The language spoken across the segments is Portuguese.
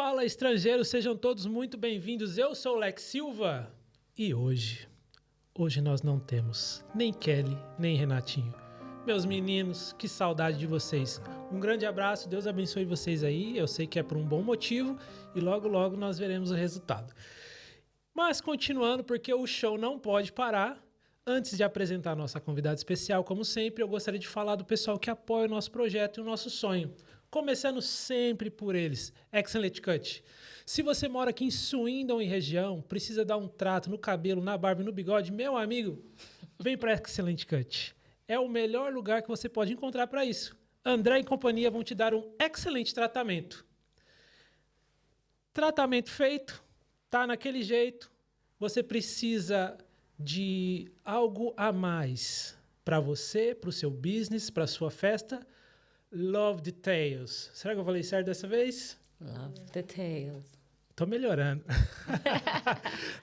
Fala, estrangeiros, sejam todos muito bem-vindos. Eu sou o Lex Silva e hoje nós não temos nem Kelly, nem Renatinho. Meus meninos, que saudade de vocês. Um grande abraço, Deus abençoe vocês aí. Eu sei que é por um bom motivo e logo nós veremos o resultado. Mas continuando, porque o show não pode parar. Antes de apresentar a nossa convidada especial, como sempre, eu gostaria de falar do pessoal que apoia o nosso projeto e o nosso sonho. Começando sempre por eles, Excellent Cut. Se você mora aqui em Swindon e região, precisa dar um trato no cabelo, na barba e no bigode, meu amigo, vem para Excellent Cut. É o melhor lugar que você pode encontrar para isso. André e companhia vão te dar um excelente tratamento. Tratamento feito, tá naquele jeito. Você precisa de algo a mais para você, para o seu business, para a sua festa. Love Details. Será que eu falei certo dessa vez? Love Details. Tô melhorando.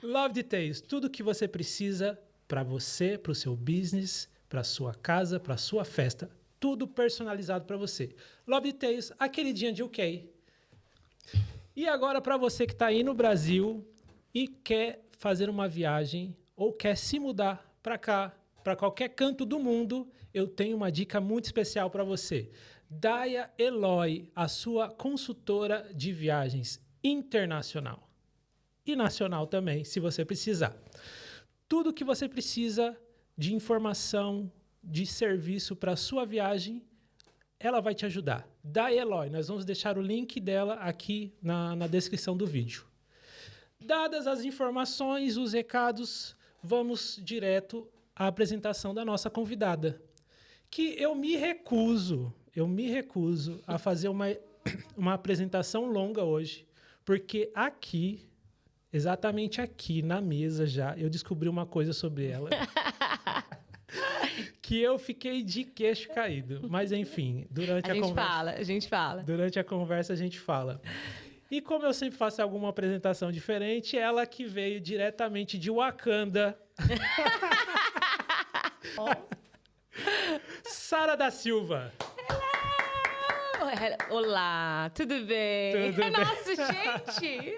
Love Details. Tudo que você precisa para você, para o seu business, para a sua casa, para a sua festa. Tudo personalizado para você. Love Details, a queridinha de UK. E agora para você que está aí no Brasil e quer fazer uma viagem ou quer se mudar para cá, para qualquer canto do mundo, eu tenho uma dica muito especial para você. Daia Eloy, a sua consultora de viagens internacional. E nacional também, se você precisar. Tudo que você precisa de informação, de serviço para a sua viagem, ela vai te ajudar. Daia Eloy, nós vamos deixar o link dela aqui na descrição do vídeo. Dadas as informações, os recados, vamos direto à apresentação da nossa convidada. Que eu me recuso a fazer uma apresentação longa hoje, porque aqui, exatamente aqui na mesa já, eu descobri uma coisa sobre ela. Que eu fiquei de queixo caído. Mas enfim, durante a conversa... A gente fala. Durante a conversa a gente fala. E como eu sempre faço alguma apresentação diferente, ela que veio diretamente de Wakanda. Sara da Silva. Olá, tudo bem? Tudo Nossa, gente!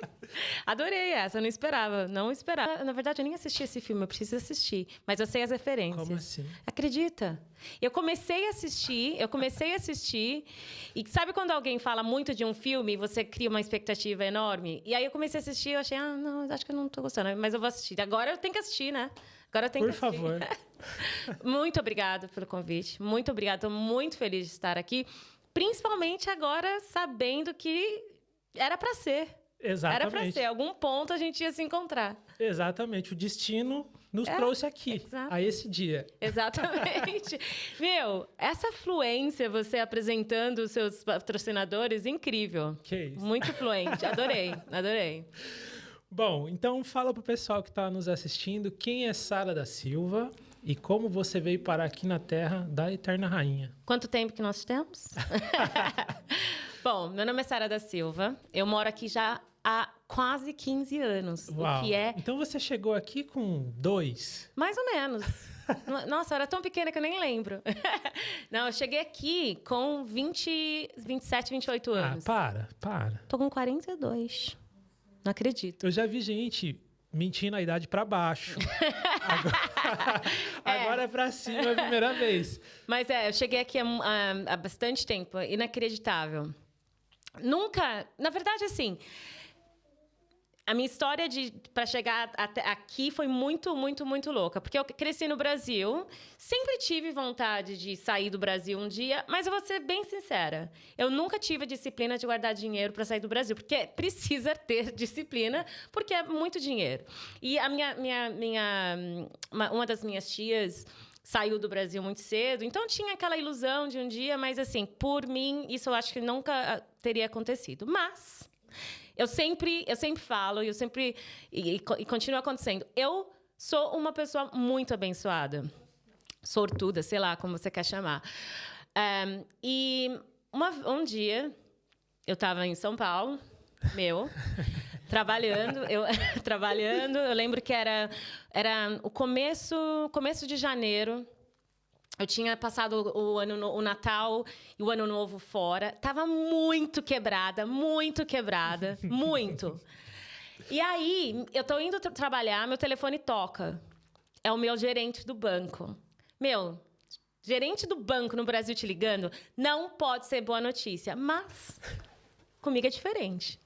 Adorei essa, eu não esperava. Não esperava. Na verdade, eu nem assisti esse filme, eu preciso assistir. Mas eu sei as referências. Como assim? Acredita? Eu comecei a assistir. E sabe quando alguém fala muito de um filme e você cria uma expectativa enorme? E aí eu comecei a assistir e eu achei, não, acho que eu não tô gostando, mas eu vou assistir. Agora eu tenho que assistir, né? Agora eu tenho Por que assistir. favor. Muito obrigada pelo convite. Muito obrigada. Estou muito feliz de estar aqui. Principalmente agora, sabendo que era para ser. Exatamente. Era para ser. Algum ponto a gente ia se encontrar. Exatamente. O destino nos trouxe aqui, a esse dia. Exatamente. Meu, essa fluência, você apresentando os seus patrocinadores, incrível. Que isso. Muito fluente. Adorei. Bom, então fala pro pessoal que está nos assistindo quem é Sara da Silva e como você veio parar aqui na terra da Eterna Rainha. Quanto tempo que nós temos? Bom, meu nome é Sara da Silva. Eu moro aqui já há quase 15 anos. Uau. O que é... Então você chegou aqui com 2? Mais ou menos. Nossa, eu era tão pequena que eu nem lembro. Não, eu cheguei aqui com 27, 28 anos. Para. Tô com 42. Não acredito. Eu já vi gente mentindo a idade para baixo. Agora é para cima a primeira vez. Mas eu cheguei aqui há bastante tempo. Inacreditável. Nunca... Na verdade, assim... A minha história para chegar até aqui foi muito louca. Porque eu cresci no Brasil, sempre tive vontade de sair do Brasil um dia, mas eu vou ser bem sincera. Eu nunca tive a disciplina de guardar dinheiro para sair do Brasil, porque precisa ter disciplina, porque é muito dinheiro. E uma das minhas tias saiu do Brasil muito cedo, então tinha aquela ilusão de um dia, mas assim, por mim, isso eu acho que nunca teria acontecido. Mas... Eu sempre falo, e continua acontecendo. Eu sou uma pessoa muito abençoada. Sortuda, sei lá como você quer chamar. Um dia, eu estava em São Paulo, trabalhando. Eu lembro que era o começo de janeiro. Eu tinha passado o Natal e o Ano Novo fora. Tava muito quebrada, muito. E aí, eu tô indo trabalhar, meu telefone toca. É o meu gerente do banco. Meu, gerente do banco no Brasil te ligando, não pode ser boa notícia. Mas comigo é diferente.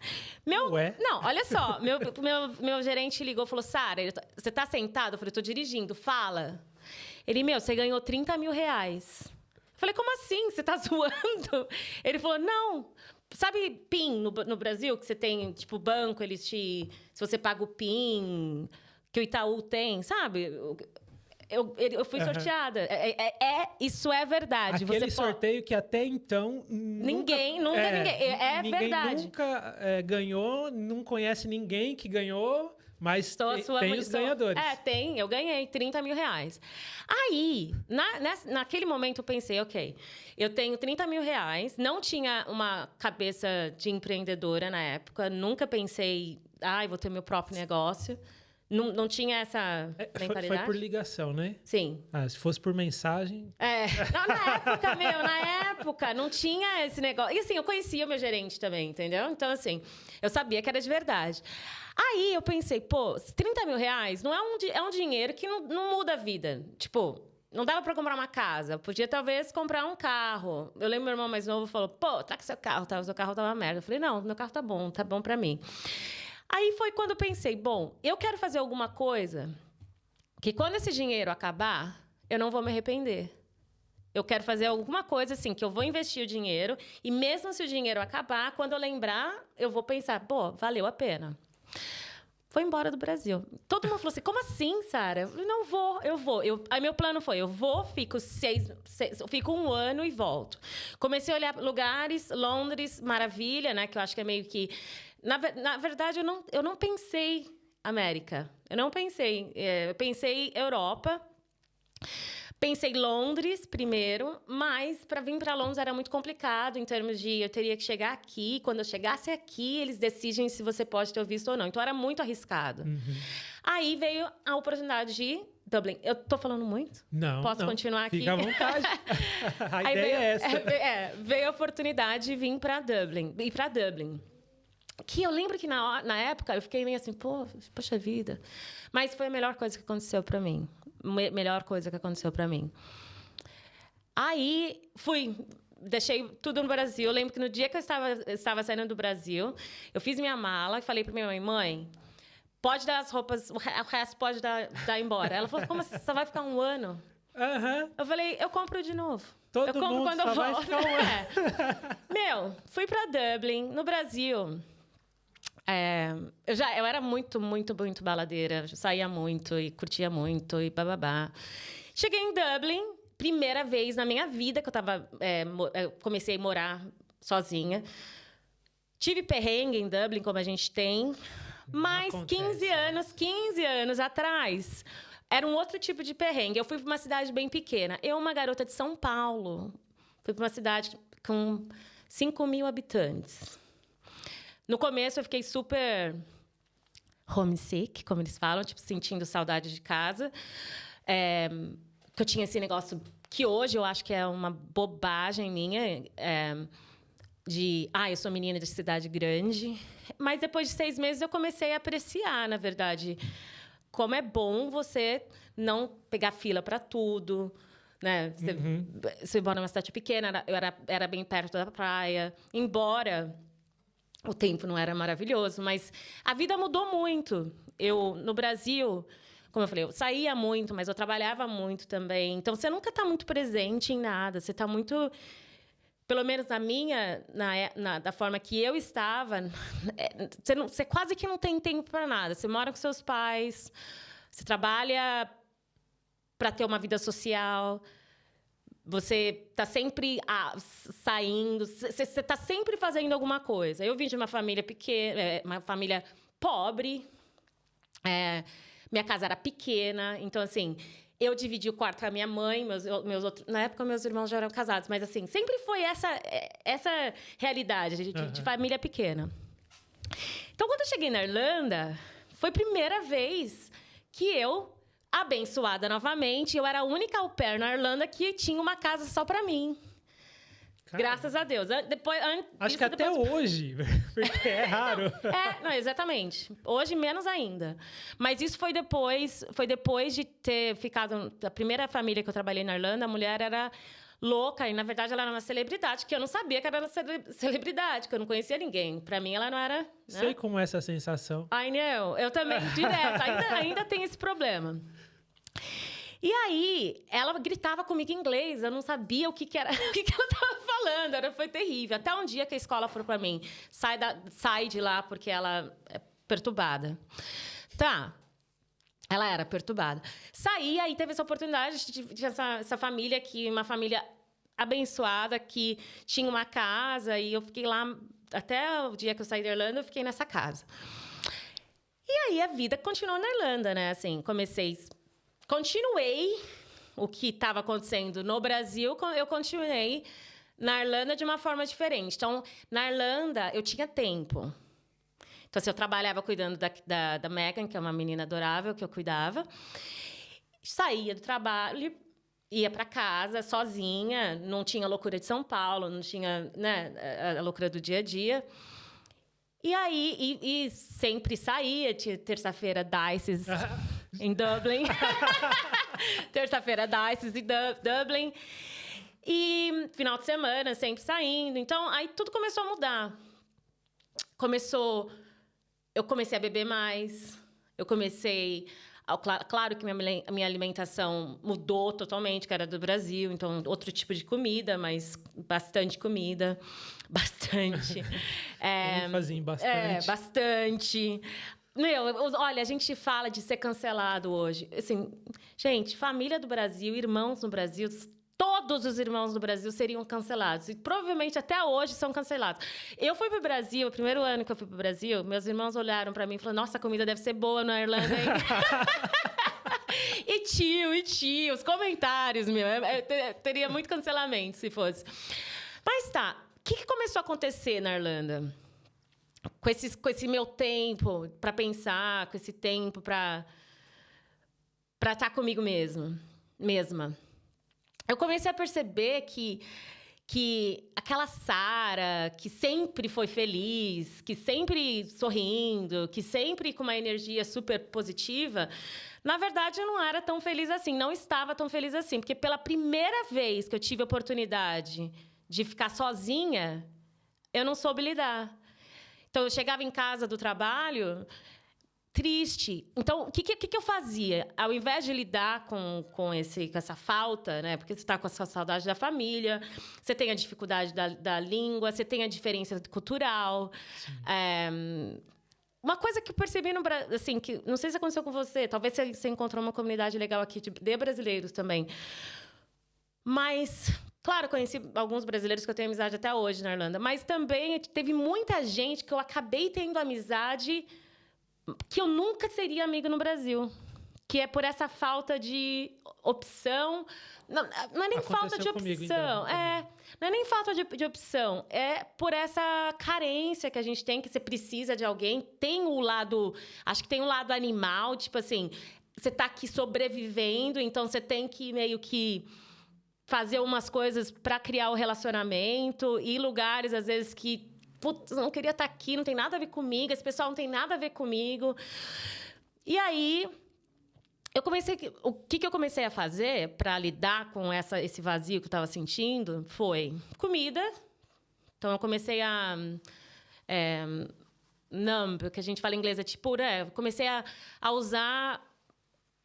Ué? Não, olha só. Meu gerente ligou e falou, Sara, você tá sentado? Eu falei, tô dirigindo, fala. Ele, você ganhou 30 mil reais. Eu falei, como assim? Você tá zoando? Ele falou, não. Sabe PIN no Brasil? Que você tem, tipo, banco, eles te... Se você paga o PIN, que o Itaú tem, sabe? Eu fui sorteada. Isso é verdade. Aquele sorteio que até então... Ninguém. Ninguém Verdade. nunca ganhou, não conhece ninguém que ganhou... Mas tem os ganhadores. Eu ganhei 30 mil reais. Aí, naquele momento, eu pensei, ok, eu tenho 30 mil reais, não tinha uma cabeça de empreendedora na época, nunca pensei, vou ter meu próprio negócio. Não tinha essa mentalidade. Foi por ligação, né? Sim. Se fosse por mensagem... Não, na época, não tinha esse negócio. E assim, eu conhecia o meu gerente também, entendeu? Então, assim, eu sabia que era de verdade. Aí eu pensei, 30 mil reais não é um dinheiro que não muda a vida. Tipo, não dava pra comprar uma casa. Podia, talvez, comprar um carro. Eu lembro meu irmão mais novo falou, tá com seu carro, seu carro tá uma merda. Eu falei, não, meu carro tá bom pra mim. Aí foi quando eu pensei, eu quero fazer alguma coisa que quando esse dinheiro acabar, eu não vou me arrepender. Eu quero fazer alguma coisa assim, que eu vou investir o dinheiro e mesmo se o dinheiro acabar, quando eu lembrar, eu vou pensar, valeu a pena. Foi embora do Brasil. Todo mundo falou assim, como assim, Sara? Eu falei, não vou, eu vou. Aí meu plano foi, fico 1 ano e volto. Comecei a olhar lugares, Londres, maravilha, né? Que eu acho que é meio que... Na verdade, eu não pensei América. Eu não pensei. Eu pensei Europa. Pensei Londres primeiro, mas para vir para Londres era muito complicado em termos de eu teria que chegar aqui. Quando eu chegasse aqui, eles decidem se você pode ter o visto ou não. Então era muito arriscado. Uhum. Aí veio a oportunidade de Dublin. Eu tô falando muito? Não. Posso continuar aqui? Fica à vontade. A ideia é essa. Veio a oportunidade de vir para Dublin. Ir para Dublin. Que eu lembro que na época eu fiquei meio assim, poxa vida. Mas foi a melhor coisa que aconteceu para mim. Melhor coisa que aconteceu para mim. Aí deixei tudo no Brasil. Eu lembro que no dia que eu estava saindo do Brasil, eu fiz minha mala e falei para minha mãe, pode dar as roupas, o resto pode dar embora. Ela falou, como assim? Você só vai ficar 1 ano? Uhum. Eu falei, eu compro de novo. Eu compro quando eu volto. Fui para Dublin, no Brasil. Eu era muito baladeira. Eu saía muito e curtia muito e bababá. Cheguei em Dublin, primeira vez na minha vida que eu comecei a morar sozinha. Tive perrengue em Dublin, como a gente tem. Mas 15 anos atrás, era um outro tipo de perrengue. Eu fui para uma cidade bem pequena. Eu, uma garota de São Paulo, fui para uma cidade com 5 mil habitantes. No começo, eu fiquei super homesick, como eles falam, tipo, sentindo saudade de casa. Que eu tinha esse negócio que hoje eu acho que é uma bobagem minha, eu sou menina de cidade grande. Mas depois de 6 meses, eu comecei a apreciar, na verdade, como é bom você não pegar fila para tudo, né? Você mora numa cidade pequena, eu era bem perto da praia. Embora... o tempo não era maravilhoso, mas a vida mudou muito. No Brasil, como eu falei, eu saía muito, mas eu trabalhava muito também. Então, você nunca está muito presente em nada. Você está muito... Pelo menos da forma que eu estava, você quase que não tem tempo para nada. Você mora com seus pais, você trabalha para ter uma vida social... Você está sempre saindo, você está sempre fazendo alguma coisa. Eu vim de uma família pequena, uma família pobre. Minha casa era pequena. Então, assim, eu dividi o quarto com a minha mãe. Na época, meus irmãos já eram casados. Mas, assim, sempre foi essa realidade de família pequena. Então, quando eu cheguei na Irlanda, foi a primeira vez que eu abençoada novamente. Eu era a única au pair na Irlanda que tinha uma casa só para mim. Cara, graças a Deus. Acho que até hoje, porque é raro. Não, exatamente. Hoje, menos ainda. Mas isso foi depois de ter ficado... A primeira família que eu trabalhei na Irlanda, a mulher era louca. E, na verdade, ela era uma celebridade, que eu não sabia que ela era celebridade, que eu não conhecia ninguém. Pra mim, ela não era... Né? Sei como é essa sensação. I know. Eu também, direto. Ainda tem esse problema. E aí, ela gritava comigo em inglês. Eu não sabia o que era, o que ela estava falando. Foi terrível. Até um dia que a escola falou para mim, sai de lá porque ela é perturbada. Tá. Ela era perturbada. Saí, aí teve essa oportunidade de essa família aqui, uma família abençoada, que tinha uma casa. E eu fiquei lá, até o dia que eu saí da Irlanda, eu fiquei nessa casa. E aí, a vida continuou na Irlanda, né? Assim, continuei o que estava acontecendo no Brasil, eu continuei na Irlanda de uma forma diferente. Então, na Irlanda, eu tinha tempo. Então, assim, eu trabalhava cuidando da Megan, que é uma menina adorável, que eu cuidava. Saía do trabalho, ia para casa sozinha, não tinha a loucura de São Paulo, não tinha, né, a loucura do dia a dia. E aí, e sempre saía, tinha terça-feira, Dices... em Dublin. Terça-feira, Dices em Dublin. E final de semana, sempre saindo. Então, aí tudo começou a mudar. Eu comecei a beber mais. Eu comecei... Claro que minha alimentação mudou totalmente, que era do Brasil. Então, outro tipo de comida, mas bastante comida. Bastante. Fazia bastante. Bastante. Olha, a gente fala de ser cancelado hoje. Assim, gente, família do Brasil, irmãos no Brasil, todos os irmãos do Brasil seriam cancelados. E provavelmente até hoje são cancelados. Eu fui pro Brasil, o primeiro ano que eu fui pro Brasil, meus irmãos olharam para mim e falaram: nossa, a comida deve ser boa na Irlanda, hein? E tio, os comentários, teria muito cancelamento se fosse. Mas tá, o que começou a acontecer na Irlanda? Com esse meu tempo para pensar, com esse tempo para estar comigo mesma. Eu comecei a perceber que aquela Sara, que sempre foi feliz, que sempre sorrindo, que sempre com uma energia super positiva, na verdade, eu não era tão feliz assim, não estava tão feliz assim. Porque pela primeira vez que eu tive a oportunidade de ficar sozinha, eu não soube lidar. Então, eu chegava em casa do trabalho triste. Então, o que eu fazia? Ao invés de lidar com essa falta, né? Porque você está com essa saudade da família, você tem a dificuldade da língua, você tem a diferença cultural. Uma coisa que eu percebi no Brasil, assim, que não sei se aconteceu com você, talvez você encontrou uma comunidade legal aqui de brasileiros também. Mas... Claro, conheci alguns brasileiros que eu tenho amizade até hoje na Irlanda, mas também teve muita gente que eu acabei tendo amizade que eu nunca seria amiga no Brasil. Que é por essa falta de opção. Não é nem falta de opção. Comigo, então. Não é nem falta de opção. É por essa carência que a gente tem, que você precisa de alguém. Tem o lado... Acho que tem um lado animal, tipo assim... Você está aqui sobrevivendo, então você tem que meio que... fazer umas coisas para criar o relacionamento, ir lugares, às vezes, que... Putz, eu não queria estar aqui, não tem nada a ver comigo, esse pessoal não tem nada a ver comigo. E aí, o que eu comecei a fazer para lidar com esse vazio que eu estava sentindo foi comida. Então, eu comecei a... numb, que a gente fala em inglês, é tipo... comecei a usar...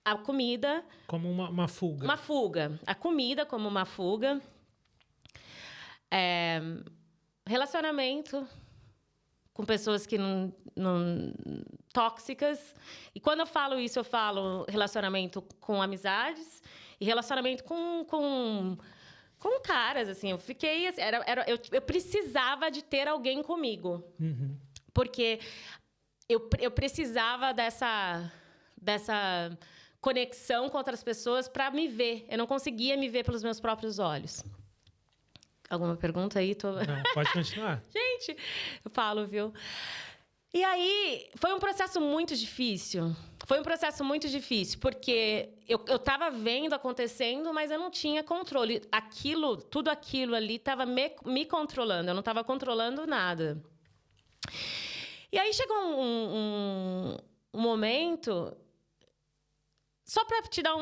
a comida... Como uma fuga. Uma fuga. A comida como uma fuga. Relacionamento com pessoas que não tóxicas. E quando eu falo isso, eu falo relacionamento com amizades e relacionamento com caras, assim. Eu fiquei... Assim, eu precisava de ter alguém comigo. Uhum. Porque eu precisava dessa conexão com outras pessoas para me ver. Eu não conseguia me ver pelos meus próprios olhos. Alguma pergunta aí? Não, pode continuar. Gente, eu falo, viu? E aí, foi um processo muito difícil. Foi um processo muito difícil, porque eu estava vendo acontecendo, mas eu não tinha controle. Tudo aquilo ali estava me controlando, eu não estava controlando nada. E aí chegou um momento, só para te dar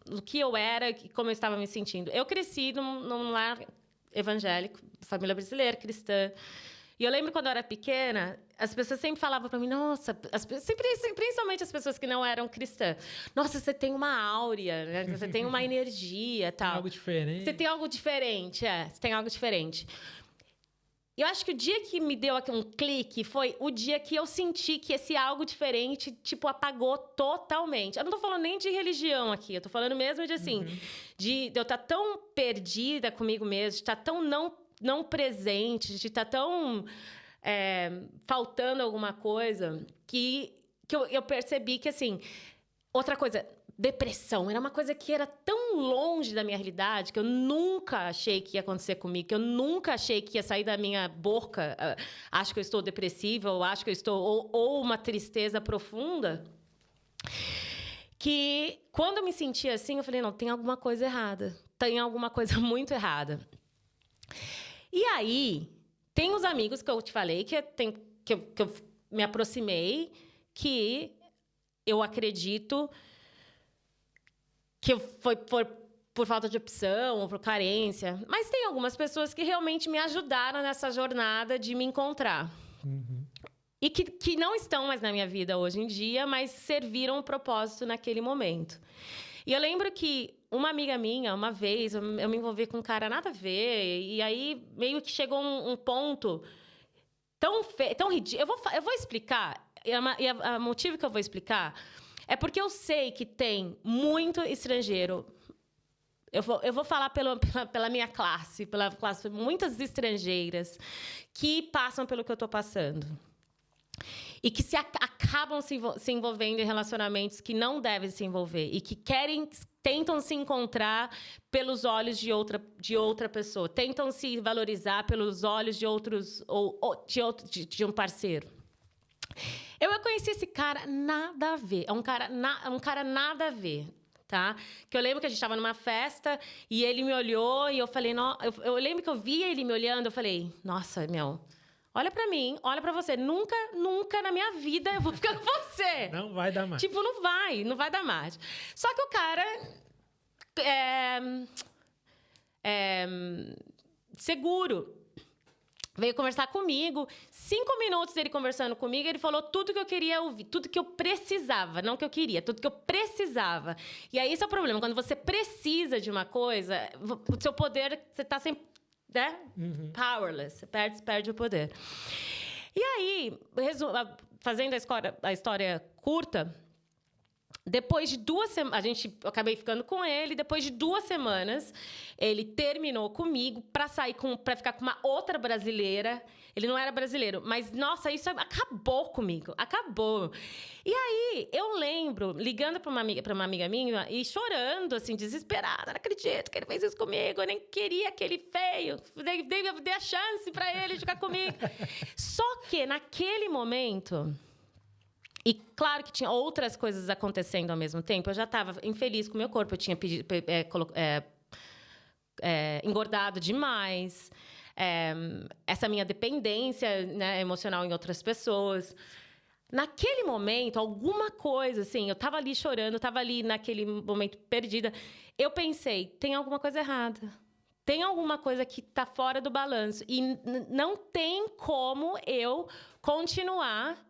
do que eu era e como eu estava me sentindo. Eu cresci num lar evangélico, família brasileira, cristã. E eu lembro quando eu era pequena, as pessoas sempre falavam para mim, nossa, principalmente as pessoas que não eram cristãs, nossa, você tem uma áurea, né? Você tem uma energia, tal. Tem algo diferente. Você tem algo diferente, você tem algo diferente. Eu acho que o dia que me deu aqui um clique foi o dia que eu senti que esse algo diferente, tipo, apagou totalmente. Eu não tô falando nem de religião aqui, eu tô falando mesmo de, assim, de eu estar tão perdida comigo mesma, de estar tão não presente, de estar tão faltando alguma coisa, que eu percebi que, assim... Outra coisa, depressão. Era uma coisa que era tão longe da minha realidade que eu nunca achei que ia acontecer comigo, que eu nunca achei que ia sair da minha boca. Acho que eu estou depressiva, ou acho que eu estou... Ou uma tristeza profunda. Que, quando eu me sentia assim, eu falei, não, tem alguma coisa errada. Tem alguma coisa muito errada. E aí, tem os amigos que eu te falei, que eu me aproximei, que eu acredito que foi por falta de opção ou por carência. Mas tem algumas pessoas que realmente me ajudaram nessa jornada de me encontrar. E que não estão mais na minha vida hoje em dia, mas serviram um propósito naquele momento. E eu lembro que uma amiga minha, uma vez, eu me envolvi com um cara nada a ver, e aí meio que chegou um ponto tão ridículo. Eu vou explicar, e o motivo que eu vou explicar é porque eu sei que tem muito estrangeiro. Eu vou falar pela minha classe, muitas estrangeiras que passam pelo que eu estou passando. E que acabam se envolvendo em relacionamentos que não devem se envolver. E que tentam se encontrar pelos olhos de outra pessoa. Tentam se valorizar pelos olhos de outros... de um parceiro. Eu conheci esse cara nada a ver. É um cara nada a ver. Tá? Que eu lembro que a gente estava numa festa e ele me olhou e eu falei... Eu lembro que eu via ele me olhando, eu falei... Nossa, olha pra mim, olha pra você. Nunca na minha vida eu vou ficar com você. Não vai dar mais. Tipo, não vai dar mais. Só que o cara seguro. Veio conversar comigo. 5 minutos dele conversando comigo, ele falou tudo que eu queria ouvir, tudo que eu precisava, não que eu queria, tudo que eu precisava. E aí esse é o problema, quando você precisa de uma coisa, o seu poder, você tá sempre... né? Powerless, perde o poder. E aí, fazendo a história curta, depois de 2 semanas, eu acabei ficando com ele, depois de 2 semanas, ele terminou comigo para ficar com uma outra brasileira. Ele não era brasileiro, mas, nossa, isso acabou comigo, acabou. E aí, eu lembro, ligando para uma amiga minha e chorando, assim, desesperada. Não acredito que ele fez isso comigo, eu nem queria aquele feio. Dei a chance para ele ficar comigo. Só que, naquele momento... E claro que tinha outras coisas acontecendo ao mesmo tempo. Eu já estava infeliz com o meu corpo, eu tinha engordado demais. Essa minha dependência, né, emocional em outras pessoas. Naquele momento, alguma coisa, assim, eu estava ali chorando, estava ali naquele momento perdida. Eu pensei, tem alguma coisa errada. Tem alguma coisa que está fora do balanço. E não tem como eu continuar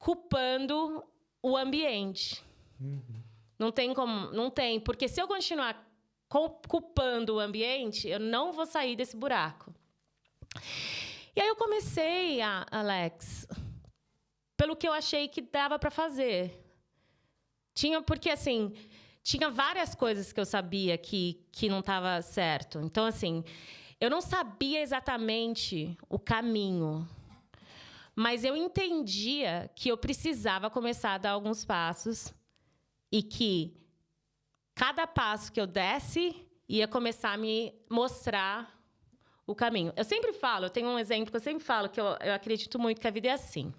culpando o ambiente. Não tem como, não tem. Porque se eu continuar culpando o ambiente, eu não vou sair desse buraco. E aí eu comecei, Alex, pelo que eu achei que dava para fazer. Porque, assim, tinha várias coisas que eu sabia que não estava certo. Então, assim, eu não sabia exatamente o caminho. Mas eu entendia que eu precisava começar a dar alguns passos e que cada passo que eu desse ia começar a me mostrar o caminho. Eu sempre falo, eu tenho um exemplo que eu sempre falo, que eu acredito muito que a vida é assim.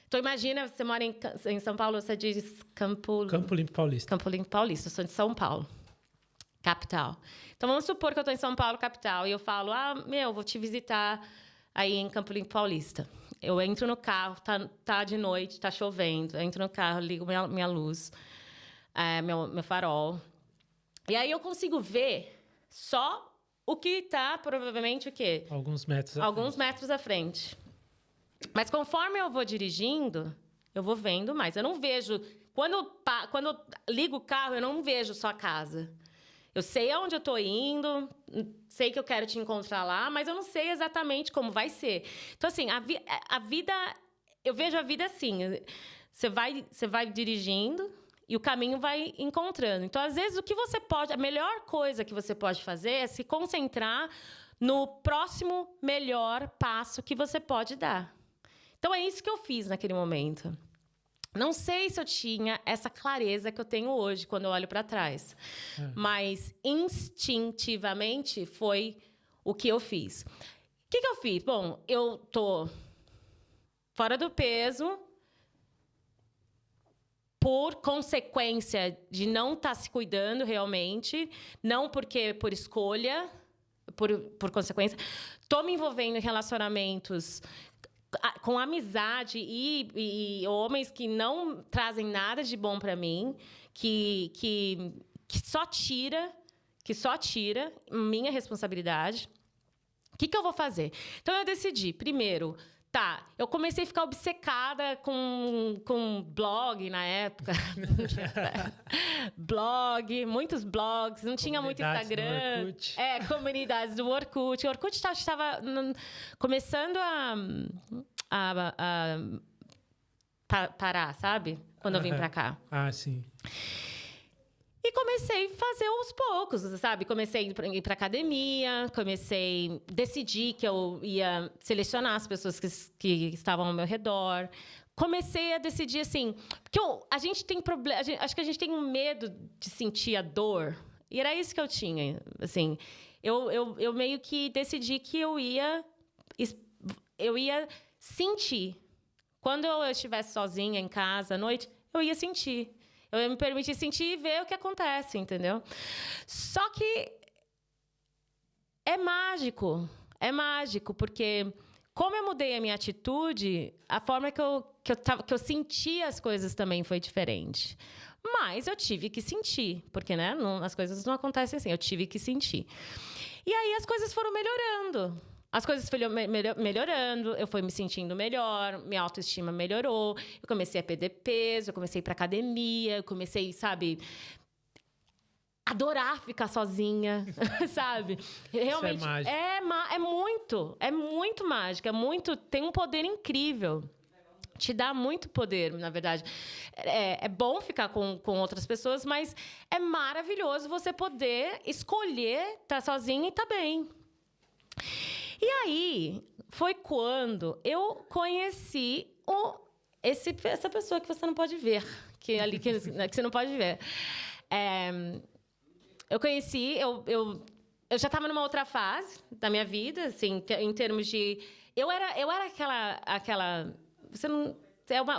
Então, imagina, você mora em São Paulo, você diz Campo Limpo Paulista. Campo Limpo Paulista, eu sou de São Paulo, capital. Então, vamos supor que eu estou em São Paulo, capital, e eu falo, vou te visitar aí em Campo Limpo Paulista. Eu entro no carro, tá de noite, tá chovendo, eu entro no carro, ligo minha luz, meu farol. E aí eu consigo ver só o que está, provavelmente, o quê? Alguns metros à frente. Mas conforme eu vou dirigindo, eu vou vendo mais. Eu não vejo... Quando eu ligo o carro, eu não vejo só a casa. Eu sei aonde eu estou indo, sei que eu quero te encontrar lá, mas eu não sei exatamente como vai ser. Então, assim, a vida... Eu vejo a vida assim. Você vai dirigindo... E o caminho vai encontrando. Então, às vezes, a melhor coisa que você pode fazer é se concentrar no próximo melhor passo que você pode dar. Então, é isso que eu fiz naquele momento. Não sei se eu tinha essa clareza que eu tenho hoje, quando eu olho para trás. Mas, instintivamente, foi o que eu fiz. O que eu fiz? Bom, eu tô fora do peso... por consequência de não estar se cuidando realmente, não porque por escolha, por consequência. Estou me envolvendo em relacionamentos com amizade e homens que não trazem nada de bom para mim, que só tira minha responsabilidade. O que eu vou fazer? Então, eu decidi, primeiro... eu comecei a ficar obcecada com blog na época. Muitos blogs, não tinha muito Instagram. Comunidades do Orkut. O Orkut estava começando a parar, sabe? Quando eu vim pra cá. Sim. E comecei a fazer aos poucos, sabe? Comecei a ir para academia, decidi que eu ia selecionar as pessoas que estavam ao meu redor. Comecei a decidir, assim... Porque a gente tem problema... Acho que a gente tem um medo de sentir a dor. E era isso que eu tinha, assim. Eu meio que decidi que eu ia sentir. Quando eu estivesse sozinha em casa à noite, eu ia sentir. Eu ia me permitir sentir e ver o que acontece, entendeu? Só que é mágico, porque como eu mudei a minha atitude, a forma que eu sentia as coisas também foi diferente. Mas eu tive que sentir, porque né, as coisas não acontecem assim, eu tive que sentir. E aí as coisas foram melhorando. As coisas foram melhorando, eu fui me sentindo melhor, minha autoestima melhorou, eu comecei a perder peso, eu comecei a ir pra academia, eu comecei, sabe, adorar ficar sozinha, sabe? Realmente, isso é mágico. É muito mágico, tem um poder incrível. Te dá muito poder, na verdade. É bom ficar com outras pessoas, mas é maravilhoso você poder escolher estar sozinha e estar bem. E aí, foi quando eu conheci essa pessoa que você não pode ver, que você não pode ver. Eu conheci, eu já estava numa outra fase da minha vida, assim, em termos de... Eu era aquela você não...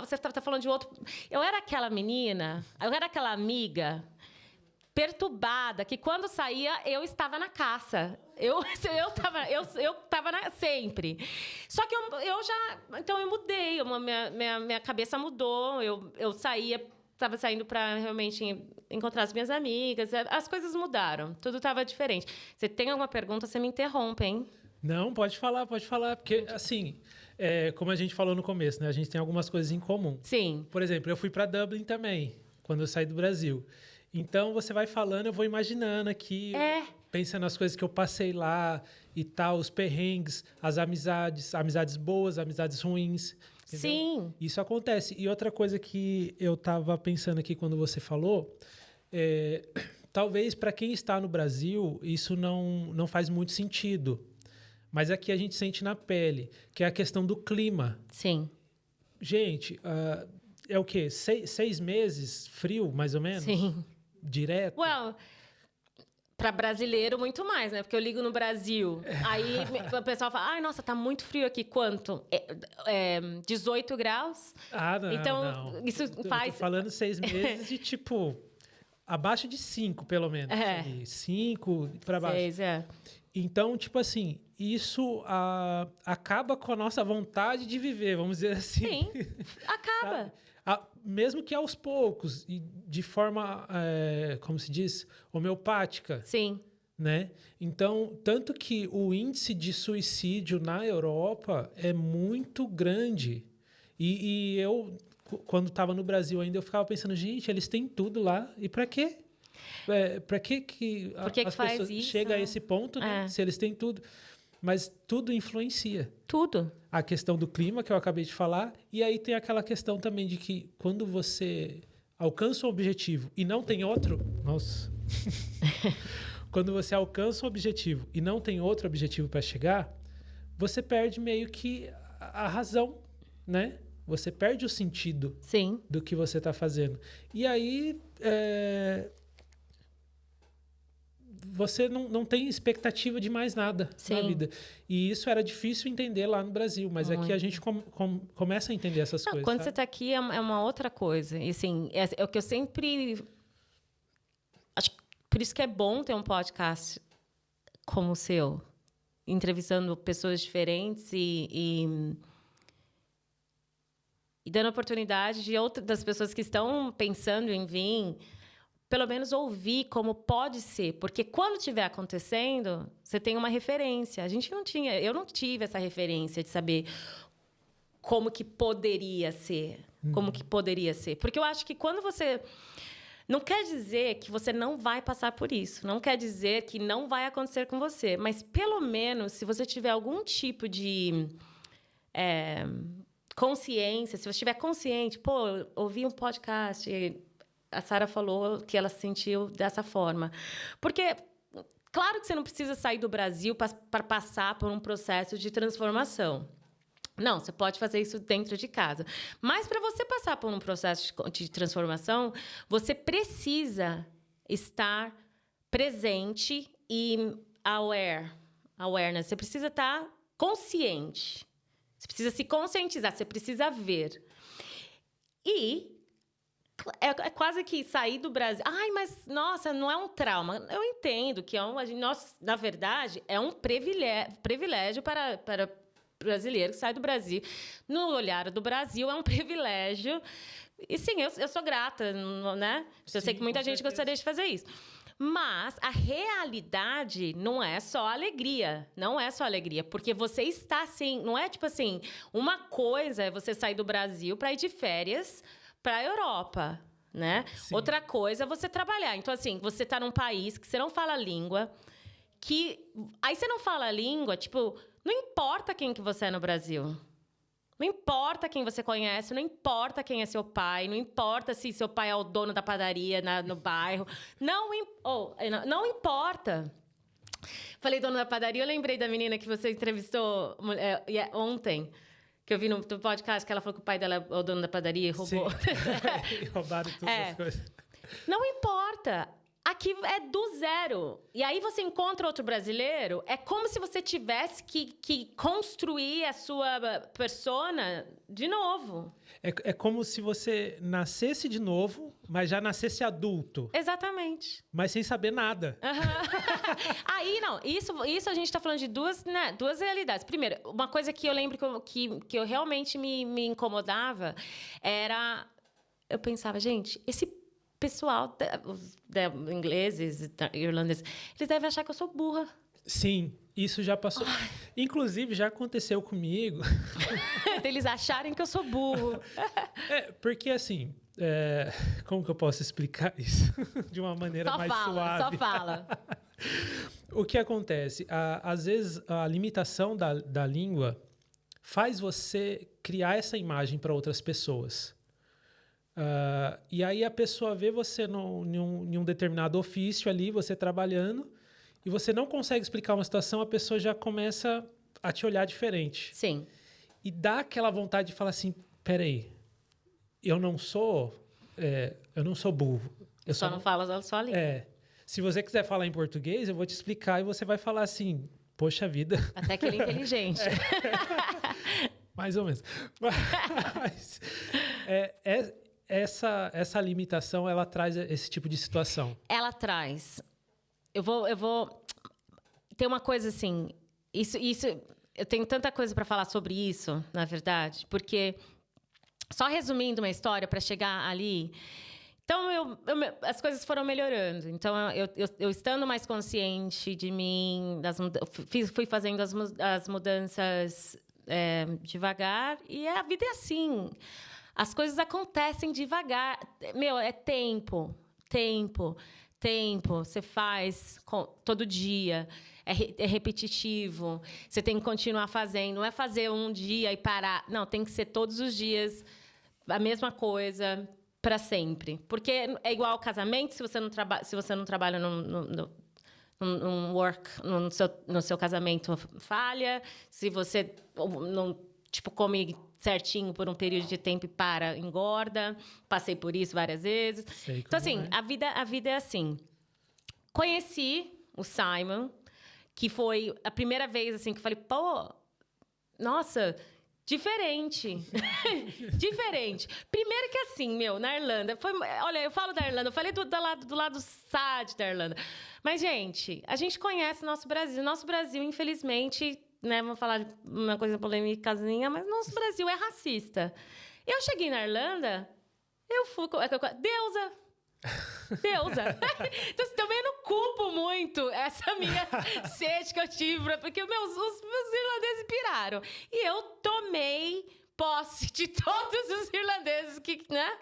Você está falando de outro... Eu era aquela menina, eu era aquela amiga... perturbada, que quando saía, eu estava na caça. Eu estava sempre. Só que então eu mudei, minha cabeça mudou, eu saía, estava saindo para realmente encontrar as minhas amigas, as coisas mudaram, tudo estava diferente. Você tem alguma pergunta, você me interrompe, hein? Não, pode falar, porque, assim, como a gente falou no começo, né, a gente tem algumas coisas em comum. Sim. Por exemplo, eu fui para Dublin também, quando eu saí do Brasil. Então, você vai falando, eu vou imaginando aqui, pensando nas coisas que eu passei lá e tal, os perrengues, as amizades boas, amizades ruins. Entendeu? Sim. Isso acontece. E outra coisa que eu estava pensando aqui quando você falou, talvez para quem está no Brasil, isso não faz muito sentido. Mas aqui a gente sente na pele, que é a questão do clima. Sim. Gente, é o quê? 6 meses frio, mais ou menos? Sim. Direto? Para brasileiro, muito mais, né? Porque eu ligo no Brasil. Aí o pessoal fala, ai, nossa, tá muito frio aqui. Quanto? 18 graus? Ah, não, Então, não. isso Eu tô faz... falando 6 meses de, tipo, abaixo de 5, pelo menos. Ali, 5 para baixo. 6, Então, tipo assim, isso acaba com a nossa vontade de viver, vamos dizer assim. Sim, acaba. Sabe? Mesmo que aos poucos, e de forma, como se diz, homeopática. Sim. Né? Então, tanto que o índice de suicídio na Europa é muito grande. E eu, quando estava no Brasil ainda, eu ficava pensando, gente, eles têm tudo lá, e para quê? Para que as pessoas chegam a esse ponto, né? Se eles têm tudo? Mas tudo influencia. Tudo. A questão do clima, que eu acabei de falar, e aí tem aquela questão também de que quando você alcança um objetivo e não tem outro... Nossa... Quando você alcança um objetivo e não tem outro objetivo para chegar, você perde meio que a razão, né? Você perde o sentido Sim. do que você está fazendo. E aí você não tem expectativa de mais nada na vida. E isso era difícil entender lá no Brasil, mas aqui a gente começa a entender essas coisas. Quando você está aqui é uma outra coisa. E assim, é o que eu sempre... Acho que por isso que é bom ter um podcast como o seu, entrevistando pessoas diferentes e dando oportunidade das pessoas que estão pensando em vir, pelo menos ouvir como pode ser. Porque quando estiver acontecendo, você tem uma referência. Eu não tive essa referência de saber como que poderia ser. Como que poderia ser. Porque eu acho que quando você... Não quer dizer que você não vai passar por isso. Não quer dizer que não vai acontecer com você. Mas, pelo menos, se você tiver algum tipo de consciência, se você estiver consciente... Pô, eu ouvi um podcast e a Sara falou que ela se sentiu dessa forma. Porque, claro que você não precisa sair do Brasil para passar por um processo de transformação. Não, você pode fazer isso dentro de casa. Mas para você passar por um processo de transformação, você precisa estar presente e awareness. Você precisa estar consciente. Você precisa se conscientizar, você precisa ver. E é quase que sair do Brasil. Ai, mas, nossa, não é um trauma. Eu entendo que na verdade, é um privilégio para brasileiro que sai do Brasil. No olhar do Brasil, é um privilégio. E sim, eu sou grata, né? Eu sei que muita gente gostaria de fazer isso. Mas a realidade não é só alegria. Não é só alegria. Porque você está assim... Não é tipo assim... Uma coisa é você sair do Brasil para ir de férias para a Europa, né? Sim. Outra coisa é você trabalhar. Então, assim, você está num país que você não fala a língua... Aí você não fala a língua, tipo... Não importa quem que você é no Brasil. Não importa quem você conhece, não importa quem é seu pai, não importa se seu pai é o dono da padaria no bairro. Não importa. Falei dono da padaria, eu lembrei da menina que você entrevistou ontem, que eu vi no podcast, que ela falou que o pai dela é o dono da padaria e roubou. E roubaram todas as coisas. Não importa. Aqui é do zero. E aí você encontra outro brasileiro, é como se você tivesse que construir a sua persona de novo. É como se você nascesse de novo, mas já nascesse adulto. Exatamente. Mas sem saber nada. Aí, não. Isso a gente está falando de duas realidades. Primeiro, uma coisa que eu lembro que eu realmente me incomodava era... Eu pensava, gente, esse pessoal, os ingleses, irlandeses, eles devem achar que eu sou burra. Sim, isso já passou. Ai. Inclusive, já aconteceu comigo. Eles acharem que eu sou burro. Porque assim, como que eu posso explicar isso de uma maneira suave? Só fala. O que acontece? Às vezes, a limitação da língua faz você criar essa imagem para outras pessoas. E aí a pessoa vê você em um determinado ofício ali, você trabalhando, e você não consegue explicar uma situação, a pessoa já começa a te olhar diferente. Sim. E dá aquela vontade de falar assim, peraí, eu não sou burro. Eu só não falo só a língua. Se você quiser falar em português, eu vou te explicar e você vai falar assim, poxa vida. Até que ele é inteligente. Mais ou menos. Mas essa limitação, ela traz esse tipo de situação. Ela traz. Eu vou... Tem uma coisa assim... Isso, eu tenho tanta coisa para falar sobre isso, na verdade, porque... Só resumindo uma história para chegar ali... Então, as coisas foram melhorando. Então, eu estando mais consciente de mim, fui fazendo as mudanças devagar. E a vida é assim. As coisas acontecem devagar. Meu, é tempo. Você faz todo dia. É repetitivo. Você tem que continuar fazendo. Não é fazer um dia e parar. Não, tem que ser todos os dias a mesma coisa... para sempre. Porque é igual ao casamento, se você não trabalha no seu casamento, falha. Se você não come certinho por um período de tempo e engorda. Passei por isso várias vezes. Então, assim, a vida é assim. Conheci o Simon, que foi a primeira vez assim, que eu falei, pô, nossa... Diferente. Diferente. Primeiro que assim, na Irlanda... Olha, eu falo da Irlanda, eu falei do lado sad da Irlanda. Mas, gente, a gente conhece o nosso Brasil. Nosso Brasil, infelizmente, né? Vou falar uma coisa polêmicazinha, mas nosso Brasil é racista. Eu cheguei na Irlanda, eu fui... Deusa! Então, também não culpo muito essa minha sede que eu tive, porque os meus irlandeses piraram. E eu tomei posse de todos os irlandeses que, né?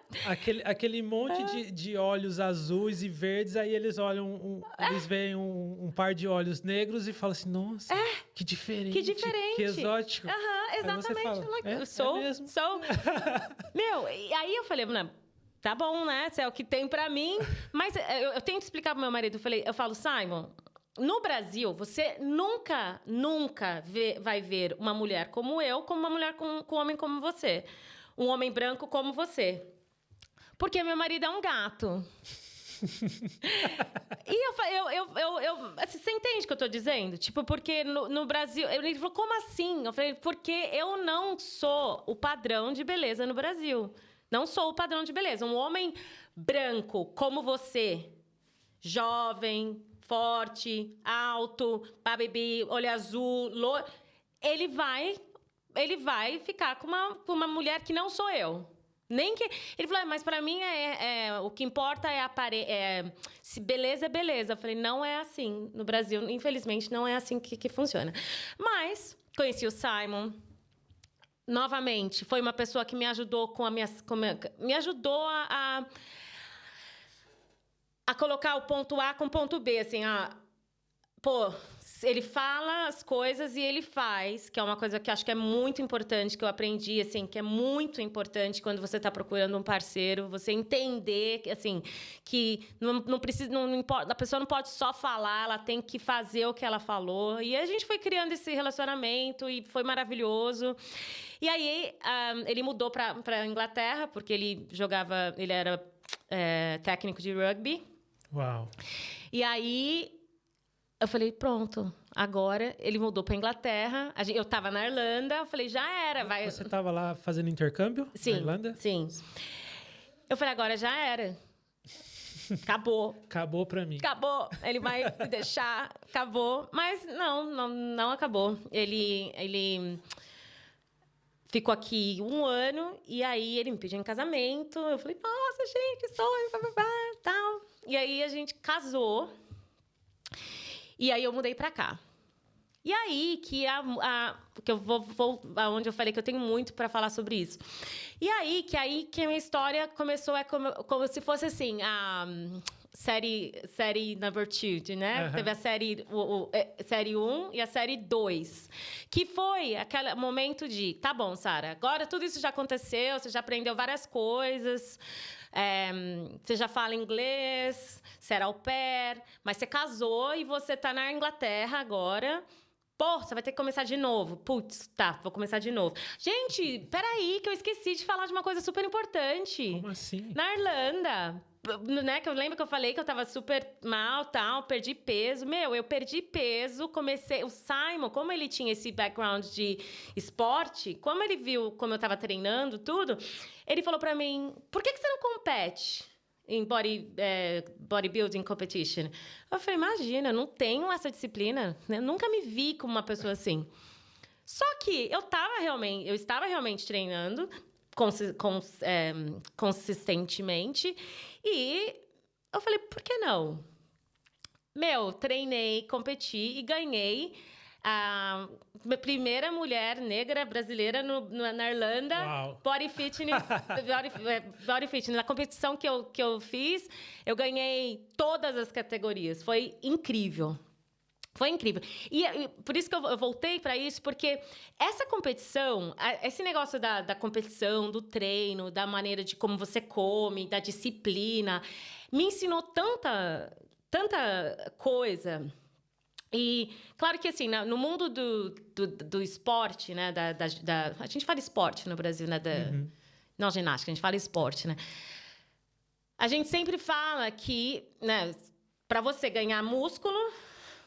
Aquele monte de olhos azuis e verdes, aí eles olham, eles veem um par de olhos negros e falam assim, nossa, que diferente. Que exótico. Exatamente. Fala, sou. Meu, e aí eu falei, não, tá bom, né? Isso é o que tem pra mim. Mas eu tento explicar pro meu marido. Eu falo, Simon, no Brasil, você nunca vai ver uma mulher como eu, como uma mulher com um homem como você. Um homem branco como você. Porque meu marido é um gato. E assim, você entende o que eu tô dizendo? Tipo, porque no Brasil... Ele falou, como assim? Eu falei, porque eu não sou o padrão de beleza no Brasil. Não sou o padrão de beleza. Um homem branco como você, jovem, forte, alto, baby, olho azul, ele vai ficar com uma mulher que não sou eu. Nem que ele falou, mas para mim o que importa é se beleza é beleza. Eu falei, não é assim no Brasil, infelizmente não é assim que funciona. Mas conheci o Simon. Novamente, foi uma pessoa que me ajudou me ajudou a colocar o ponto A com o ponto B, assim, ele fala as coisas e ele faz, que é uma coisa que eu acho que é muito importante, que eu aprendi, assim, que é muito importante quando você está procurando um parceiro, você entender, assim, que não precisa, não importa, a pessoa não pode só falar, ela tem que fazer o que ela falou. E a gente foi criando esse relacionamento e foi maravilhoso. E aí, ele mudou para Inglaterra, porque ele era técnico de rugby. Uau! E aí... Eu falei, pronto, agora ele mudou para Inglaterra. Eu estava na Irlanda, eu falei, já era. Você estava lá fazendo intercâmbio na Irlanda? Sim. Eu falei, agora já era. Acabou. Acabou para mim. Acabou. Ele vai me deixar. Acabou. Mas não acabou. Ele ficou aqui 1 ano e aí ele me pediu em casamento. Eu falei, nossa, gente, sonho, tal. E aí a gente casou. E aí eu mudei pra cá. E aí que que eu vou aonde eu falei que eu tenho muito para falar sobre isso. E aí que a minha história começou como se fosse assim, a série number 2, né? Teve a série 1 e a série 2, que foi aquele momento de, tá bom, Sara, agora tudo isso já aconteceu, você já aprendeu várias coisas, você já fala inglês, você era au pair, mas você casou e você tá na Inglaterra agora. Pô, você vai ter que começar de novo. Putz, tá, vou começar de novo. Gente, peraí, que eu esqueci de falar de uma coisa super importante. Como assim? Na Irlanda, né, que eu lembro que eu falei que eu tava super mal, tal, perdi peso. Eu perdi peso, comecei... O Simon, como ele tinha esse background de esporte, como ele viu como eu tava treinando, tudo, ele falou pra mim, por que você não compete em bodybuilding competition? Eu falei, imagina, eu não tenho essa disciplina, né? Eu nunca me vi como uma pessoa assim. Só que eu estava realmente treinando consistentemente e eu falei, por que não? Treinei, competi e ganhei a primeira mulher negra brasileira na Irlanda. Uau. Body fitness. Body fitness. Na competição que eu fiz, eu ganhei todas as categorias. Foi incrível. Foi incrível. E por isso que eu voltei para isso, porque essa competição, esse negócio da competição, do treino, da maneira de como você come, da disciplina, me ensinou tanta coisa. E, claro que, assim, no mundo do esporte, né? A gente fala esporte no Brasil, né? Não ginástica, a gente fala esporte, né? A gente sempre fala que, né? Para você ganhar músculo,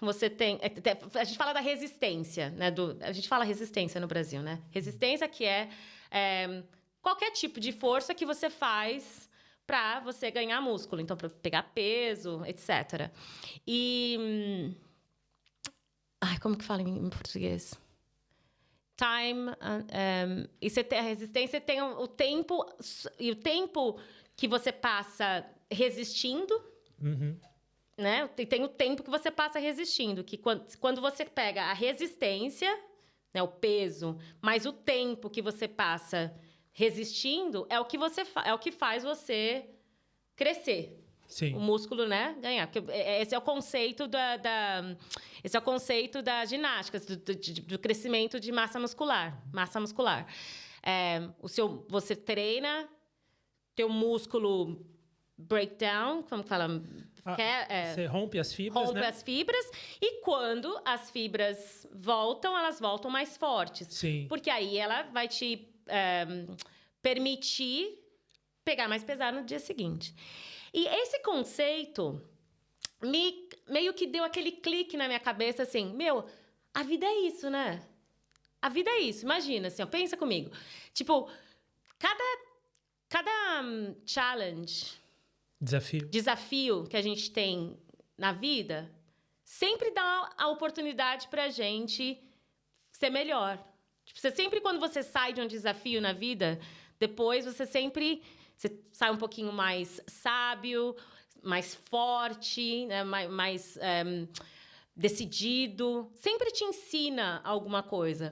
você tem... A gente fala da resistência, né? A gente fala resistência no Brasil, né? Resistência que é qualquer tipo de força que você faz para você ganhar músculo. Então, para pegar peso, etc. Ai, como que fala em português? Time... e você tem a resistência, tem o tempo... E o tempo que você passa resistindo... Uhum. Né? Tem o tempo que você passa resistindo. Que quando você pega a resistência, né, o peso, mais o tempo que você passa resistindo, é o que faz você crescer. Sim. O músculo, né, ganhar. Porque esse é o conceito esse é o conceito da ginástica, do crescimento de massa muscular. Você treina, teu músculo breakdown, como que fala? Você rompe as fibras, rompe né? as fibras, e quando as fibras voltam, elas voltam mais fortes. Sim. Porque aí ela vai te permitir pegar mais pesado no dia seguinte. E esse conceito meio que deu aquele clique na minha cabeça, assim, a vida é isso, né? A vida é isso. Imagina, assim, pensa comigo. Tipo, cada challenge... Desafio que a gente tem na vida sempre dá a oportunidade pra gente ser melhor. Tipo, sempre quando você sai de um desafio na vida, depois você sai um pouquinho mais sábio, mais forte, né? mais decidido. Sempre te ensina alguma coisa.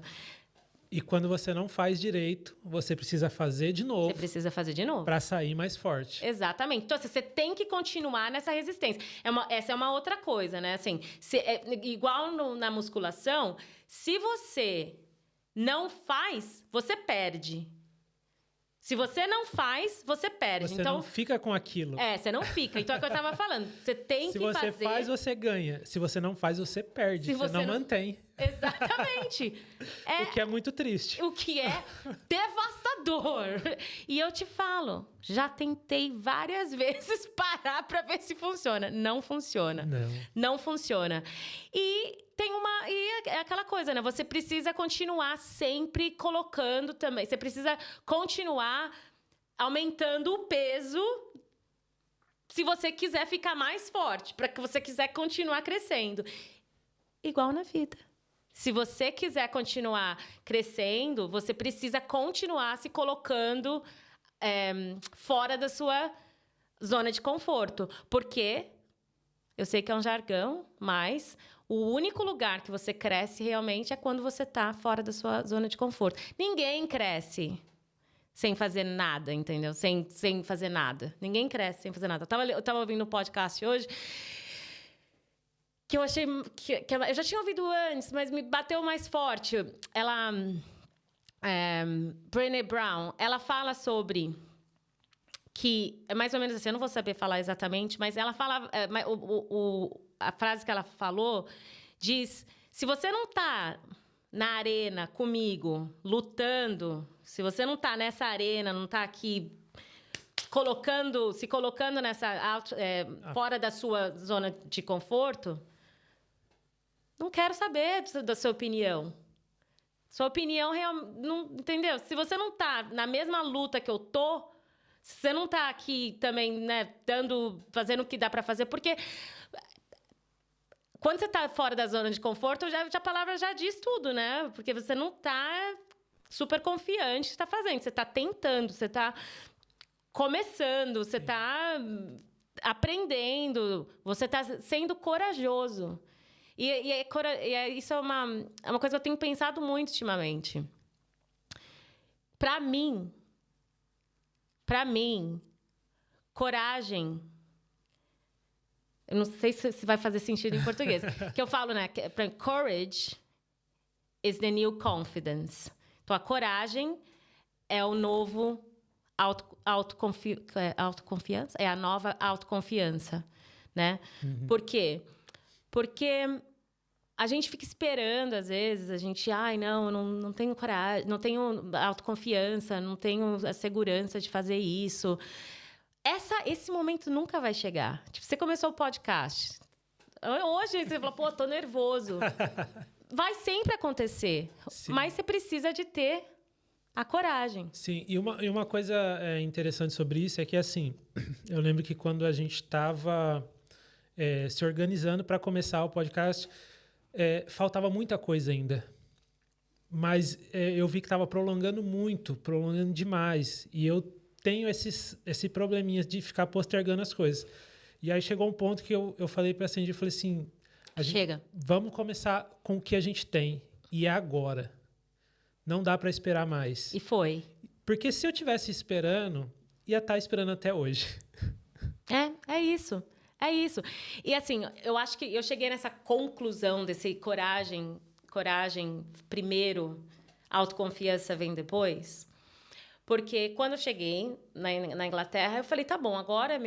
E quando você não faz direito, você precisa fazer de novo. Você precisa fazer de novo. Para sair mais forte. Exatamente. Então, assim, você tem que continuar nessa resistência. Essa é uma outra coisa, né? Assim, igual na musculação, se você não faz, você perde. Se você não faz, você perde. Você não fica com aquilo. Você não fica. Então, é o que eu estava falando. Você tem que fazer... Se você faz, você ganha. Se você não faz, você perde. Você não mantém. Exatamente. O que é muito triste. O que é devastador. E eu te falo, já tentei várias vezes parar para ver se funciona. Não funciona. Não funciona. E é aquela coisa, né? Você precisa continuar sempre colocando também. Você precisa continuar aumentando o peso se você quiser ficar mais forte, para que você quiser continuar crescendo. Igual na vida. Se você quiser continuar crescendo, você precisa continuar se colocando fora da sua zona de conforto. Porque, eu sei que é um jargão, mas o único lugar que você cresce realmente é quando você está fora da sua zona de conforto. Ninguém cresce sem fazer nada, entendeu? Sem fazer nada. Ninguém cresce sem fazer nada. Eu tava ouvindo um podcast hoje que eu achei... eu já tinha ouvido antes, mas me bateu mais forte. Ela... Brené Brown, ela fala sobre... que é mais ou menos assim, eu não vou saber falar exatamente, mas ela fala... a frase que ela falou diz... Se você não tá na arena comigo, lutando, se você não tá nessa arena, não tá aqui se colocando fora da sua zona de conforto, não quero saber da sua opinião. Sua opinião não, entendeu? Se você não tá na mesma luta que eu tô, se você não tá aqui também, né, fazendo o que dá para fazer, porque quando você tá fora da zona de conforto, a palavra já diz tudo, né? Porque você não tá super confiante que está fazendo, você tá tentando, você tá começando, você tá aprendendo, você tá sendo corajoso. Isso é uma coisa que eu tenho pensado muito ultimamente. Para mim, coragem... Eu não sei se vai fazer sentido em português. Que eu falo, né? Courage is the new confidence. Então, a coragem é o novo autoconfiança. É a nova autoconfiança, né? Uhum. Por quê? Porque a gente fica esperando, às vezes, eu não tenho coragem, não tenho autoconfiança, não tenho a segurança de fazer isso. Esse momento nunca vai chegar. Tipo, você começou o podcast. Hoje você falou, pô, tô nervoso. Vai sempre acontecer. Sim. Mas você precisa de ter a coragem. Sim, e uma coisa interessante sobre isso é que, assim, eu lembro que quando a gente estava se organizando para começar o podcast, faltava muita coisa ainda. Mas eu vi que estava prolongando demais. E eu tenho esse probleminha de ficar postergando as coisas. E aí chegou um ponto que eu falei para a Cindy, eu falei assim... Chega. Vamos começar com o que a gente tem. E é agora. Não dá para esperar mais. E foi. Porque se eu tivesse esperando, ia estar esperando até hoje. É isso. É isso. E assim, eu acho que eu cheguei nessa conclusão desse coragem primeiro, autoconfiança vem depois. Porque quando eu cheguei na Inglaterra, eu falei, tá bom, agora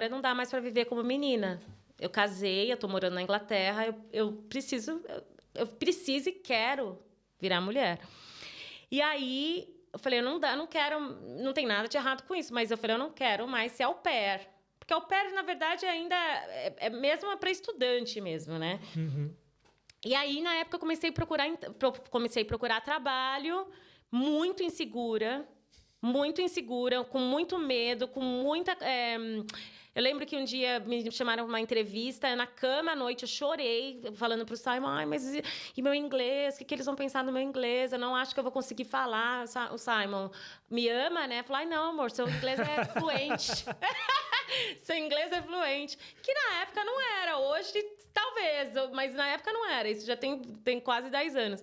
não dá mais para viver como menina. Eu casei, eu tô morando na Inglaterra, eu preciso e quero virar mulher. E aí, eu falei, não quero, não tem nada de errado com isso, mas eu falei, eu não quero mais ser au pair. Porque au pair, na verdade, ainda é mesmo para estudante mesmo, né? Uhum. E aí, na época, eu comecei a procurar trabalho, muito insegura, com muito medo, com muita... Eu lembro que um dia me chamaram para uma entrevista, na cama à noite eu chorei, falando para o Simon, mas e meu inglês? O que eles vão pensar no meu inglês? Eu não acho que eu vou conseguir falar. O Simon me ama, né? Falou, não, amor, seu inglês é fluente. Seu inglês é fluente. Que na época não era, hoje talvez, mas na época não era. Isso já tem quase 10 anos.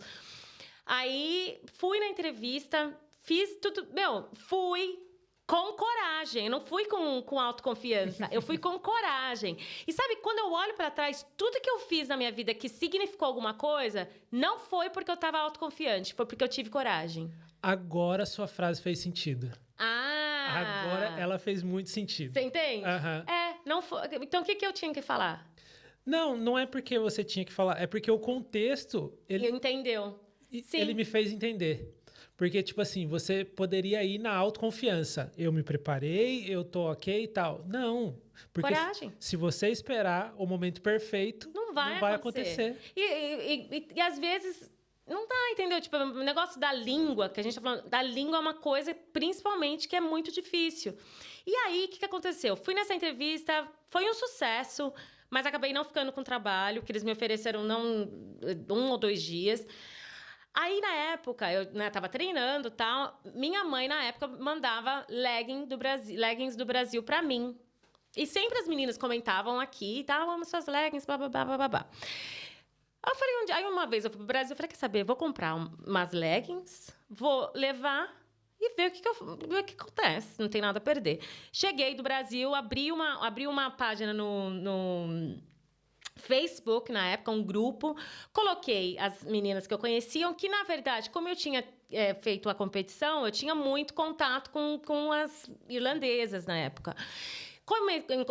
Aí, fui na entrevista, fiz tudo... fui... com coragem, eu não fui com autoconfiança, eu fui com coragem. E sabe, quando eu olho para trás, tudo que eu fiz na minha vida que significou alguma coisa, não foi porque eu estava autoconfiante, foi porque eu tive coragem. Agora sua frase fez sentido. Agora ela fez muito sentido. Você entende? Uhum. Não foi. Então o que eu tinha que falar? Não é porque você tinha que falar, é porque o contexto... Entendeu? Sim. Ele me fez entender. Porque, tipo assim, você poderia ir na autoconfiança. Eu me preparei, eu tô ok e tal. Não. Porque coragem. Se você esperar o momento perfeito, não vai acontecer. E às vezes não dá, entendeu? Tipo, o negócio da língua, que a gente tá falando, da língua é uma coisa, principalmente, que é muito difícil. E aí, o que aconteceu? Fui nessa entrevista, foi um sucesso, mas acabei não ficando com trabalho, que eles me ofereceram 1 ou 2 dias. Aí, na época, eu tava treinando e tal. Minha mãe, na época, mandava leggings do Brasil pra mim. E sempre as meninas comentavam aqui, tá? Amo suas leggings, babá. Eu falei, aí uma vez eu fui pro Brasil, eu falei, quer saber? Vou comprar umas leggings, vou levar e ver o que acontece. Não tem nada a perder. Cheguei do Brasil, abri uma página no Facebook, na época, um grupo. Coloquei as meninas que eu conhecia, que, na verdade, como eu tinha feito a competição, eu tinha muito contato com as irlandesas na época. Como eu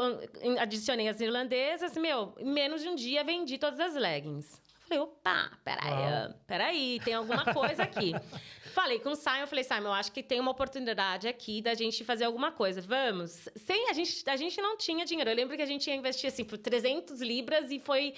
adicionei as irlandesas, em menos de um dia, vendi todas as leggings. Falei, opa, peraí, tem alguma coisa aqui. Falei com o Simon, Simon, eu acho que tem uma oportunidade aqui da gente fazer alguma coisa. Vamos? A gente não tinha dinheiro. Eu lembro que a gente ia investir, assim, por 300 libras e foi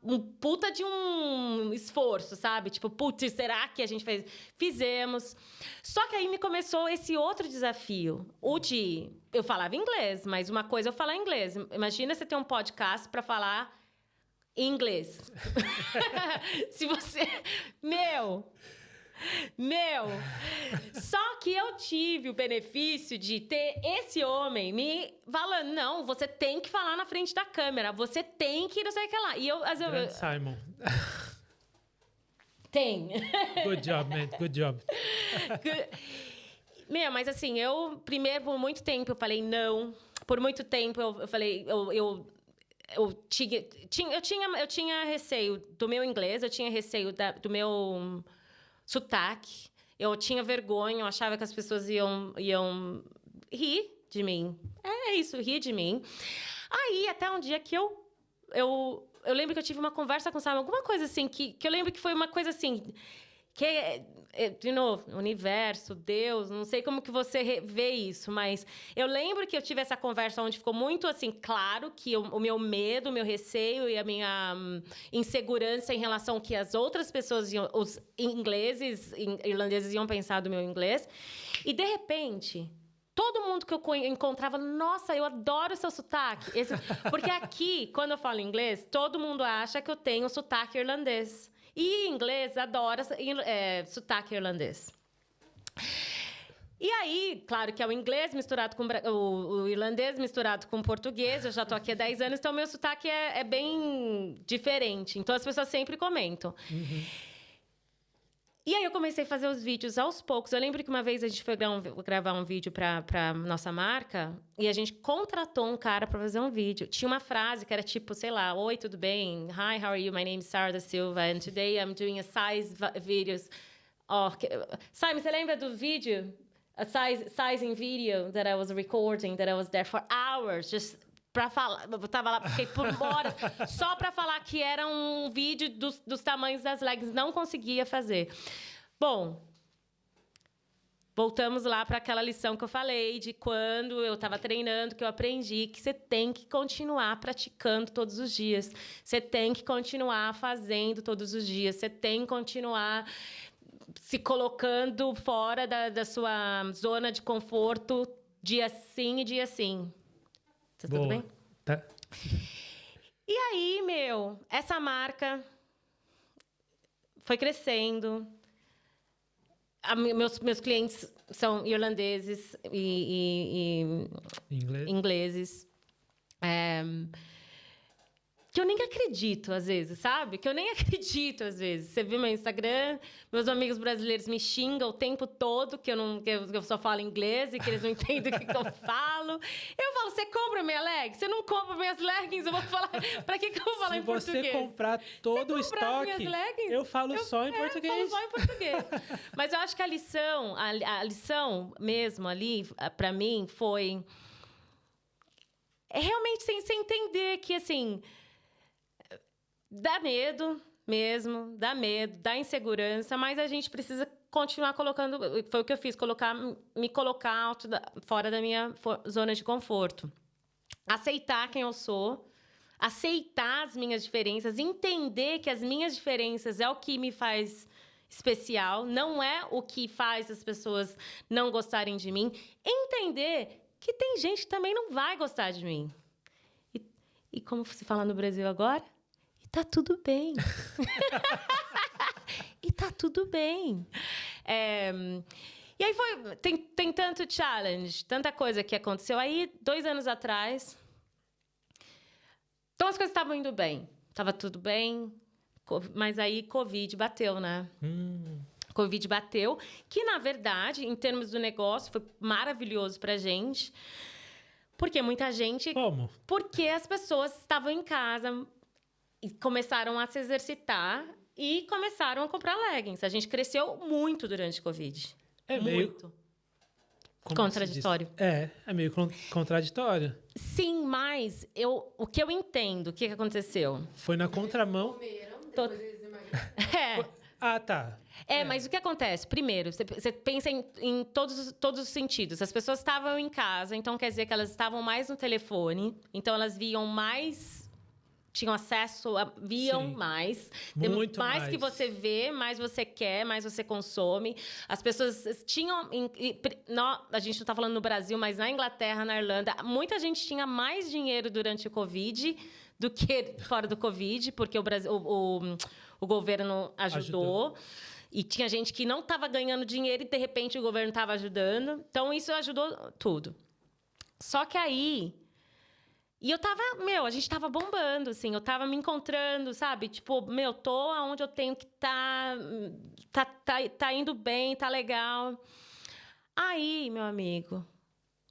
um puta de um esforço, sabe? Tipo, putz, será que a gente fez? Fizemos. Só que aí me começou esse outro desafio. O de... Eu falava inglês, mas uma coisa é eu falar inglês. Imagina você ter um podcast para falar em inglês. Se você... Meu! Só que eu tive o benefício de ter esse homem me falando, não, você tem que falar na frente da câmera, você tem que não sei o que lá. E eu... Grande Simon. Tem. Good job, man. Good job. Mas assim, eu primeiro, por muito tempo, eu falei não. Por muito tempo, eu falei... Eu tinha receio do meu inglês, eu tinha receio do meu... sotaque. Eu tinha vergonha, eu achava que as pessoas iam rir de mim. É isso, rir de mim. Aí, até um dia que eu lembro que eu tive uma conversa com o Simon, alguma coisa assim, que eu lembro que foi uma coisa assim, que, de novo, universo, Deus, não sei como que você vê isso, mas eu lembro que eu tive essa conversa onde ficou muito, assim, claro que o meu medo, o meu receio e a minha insegurança em relação ao que as outras pessoas, os irlandeses iam pensar do meu inglês. E, de repente... Todo mundo que eu encontrava, nossa, eu adoro o seu sotaque. Porque aqui, quando eu falo inglês, todo mundo acha que eu tenho sotaque irlandês. E inglês adora sotaque irlandês. E aí, claro que é o inglês misturado com o irlandês misturado com o português. Eu já estou aqui há 10 anos, então meu sotaque é bem diferente. Então as pessoas sempre comentam. Uhum. E aí eu comecei a fazer os vídeos aos poucos. Eu lembro que uma vez a gente foi gravar um vídeo para nossa marca e a gente contratou um cara para fazer um vídeo. Tinha uma frase que era tipo, sei lá, oi, tudo bem? Hi, how are you? My name is Sarah da Silva and today I'm doing a size videos. Simon, você lembra do vídeo? A sizing video that I was recording, that I was there for hours, just... Pra falar, eu tava lá, fiquei por horas só pra falar que era um vídeo dos tamanhos das leggings, não conseguia fazer. Bom, voltamos lá para aquela lição que eu falei de quando eu tava treinando, que eu aprendi que você tem que continuar praticando todos os dias, você tem que continuar fazendo todos os dias, você tem que continuar se colocando fora da sua zona de conforto dia sim e dia sim. Tá tudo bem? Tá. E aí, essa marca foi crescendo. Meus clientes são irlandeses e ingleses. Que eu nem acredito, às vezes, sabe? Que eu nem acredito, às vezes. Você viu meu Instagram, meus amigos brasileiros me xingam o tempo todo que eu só falo inglês e que eles não entendem o que eu falo. Eu falo, você compra minha leggings? Você não compra minhas leggings? Eu vou falar... Pra que eu vou falar em português? Se você comprar todo o estoque, eu falo só em português. Eu falo só em português. Mas eu acho que a lição mesmo ali, pra mim, foi... realmente você entender que, assim... Dá medo mesmo, dá insegurança, mas a gente precisa continuar colocando... Foi o que eu fiz, me colocar fora da minha zona de conforto. Aceitar quem eu sou, aceitar as minhas diferenças, entender que as minhas diferenças é o que me faz especial, não é o que faz as pessoas não gostarem de mim. Entender que tem gente que também não vai gostar de mim. E como se fala no Brasil agora... Tá tudo bem. E tá tudo bem. E aí tem tanto challenge, tanta coisa que aconteceu. Aí, 2 anos atrás... Então, as coisas estavam indo bem. Tava tudo bem. Mas aí, Covid bateu, né? Covid bateu. Que, na verdade, em termos do negócio, foi maravilhoso pra gente. Porque muita gente... Como? Porque as pessoas estavam em casa... E começaram a se exercitar e começaram a comprar leggings. A gente cresceu muito durante o Covid. Muito. Contraditório. É meio contraditório. Sim, mas o que eu entendo, o que aconteceu? Foi na contramão. Depois eles emagrecem. Ah, tá. Mas o que acontece? Primeiro, você pensa em todos os sentidos. As pessoas estavam em casa, então quer dizer que elas estavam mais no telefone. Então, elas viam mais... Tinham acesso, viam Sim. mais. Muito mais mais. que você vê, mais você quer, mais você consome. As pessoas tinham... a gente não está falando no Brasil, mas na Inglaterra, na Irlanda, muita gente tinha mais dinheiro durante o Covid do que fora do Covid, porque o governo ajudou. E tinha gente que não estava ganhando dinheiro e, de repente, o governo estava ajudando. Então, isso ajudou tudo. Só que aí... E eu tava... a gente tava bombando, assim. Eu tava me encontrando, sabe? Tipo, tô aonde eu tenho que estar. Tá indo bem, tá legal. Aí, meu amigo,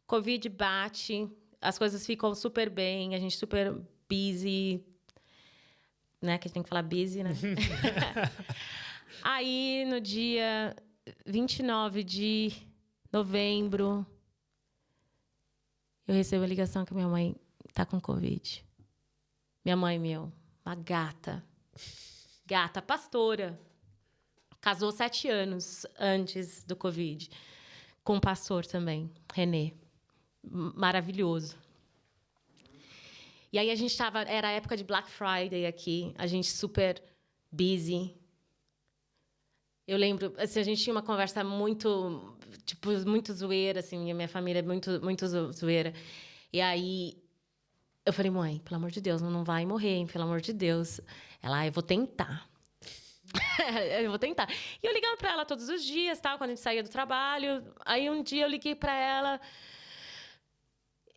Covid bate. As coisas ficam super bem. A gente super busy. Né? Que a gente tem que falar busy, né? Aí, no dia 29 de novembro, eu recebo a ligação que minha mãe tá com Covid. Minha mãe, uma gata. Gata, pastora. Casou 7 anos antes do Covid. Com um pastor também, Renê. Maravilhoso. E aí a gente era a época de Black Friday aqui. A gente super busy. Eu lembro, assim, a gente tinha uma conversa muito, muito zoeira, assim, minha família é muito zoeira. E aí, eu falei, mãe, pelo amor de Deus, não vai morrer, hein, pelo amor de Deus. Ela, eu vou tentar. Eu vou tentar. E eu ligava pra ela todos os dias, tal, quando a gente saía do trabalho. Aí, um dia, eu liguei pra ela.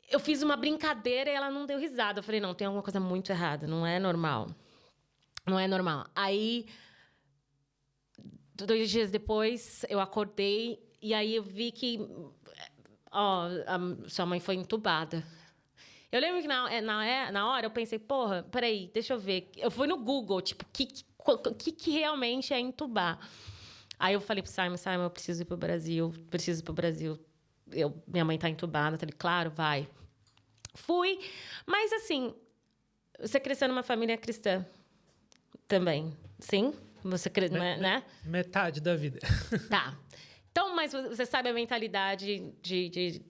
Eu fiz uma brincadeira e ela não deu risada. Eu falei, não, tem alguma coisa muito errada, não é normal. Não é normal. Aí... 2 dias depois, eu acordei e aí eu vi que sua mãe foi entubada. Eu lembro que na hora eu pensei, porra, peraí, deixa eu ver. Eu fui no Google, tipo, o que realmente é entubar? Aí eu falei pro Simon, eu preciso ir pro Brasil, minha mãe tá entubada. Eu falei, claro, vai. Fui, mas assim, você cresceu numa família cristã também, sim? Você né? Metade da vida. Tá. Então, mas você sabe a mentalidade de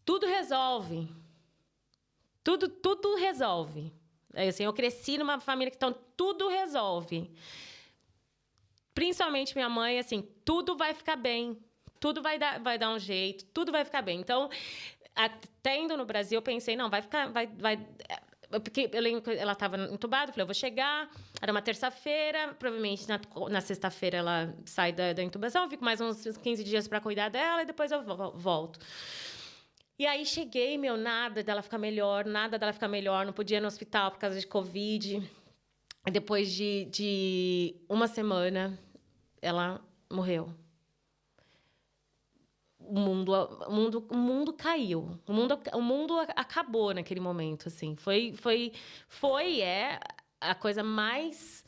tudo resolve. Tudo resolve. Assim, eu cresci numa família que tudo resolve. Principalmente minha mãe, assim, tudo vai ficar bem. Tudo vai dar um jeito, tudo vai ficar bem. Então, até indo no Brasil, eu pensei, não, vai ficar... Porque eu lembro que ela estava entubada, eu falei, eu vou chegar, era uma terça-feira, provavelmente na sexta-feira ela sai da intubação, eu fico mais uns 15 dias para cuidar dela e depois eu volto. E aí cheguei, nada dela ficar melhor, não podia ir no hospital por causa de Covid. E depois de uma semana, ela morreu. O mundo caiu. O mundo acabou naquele momento, assim. É a coisa mais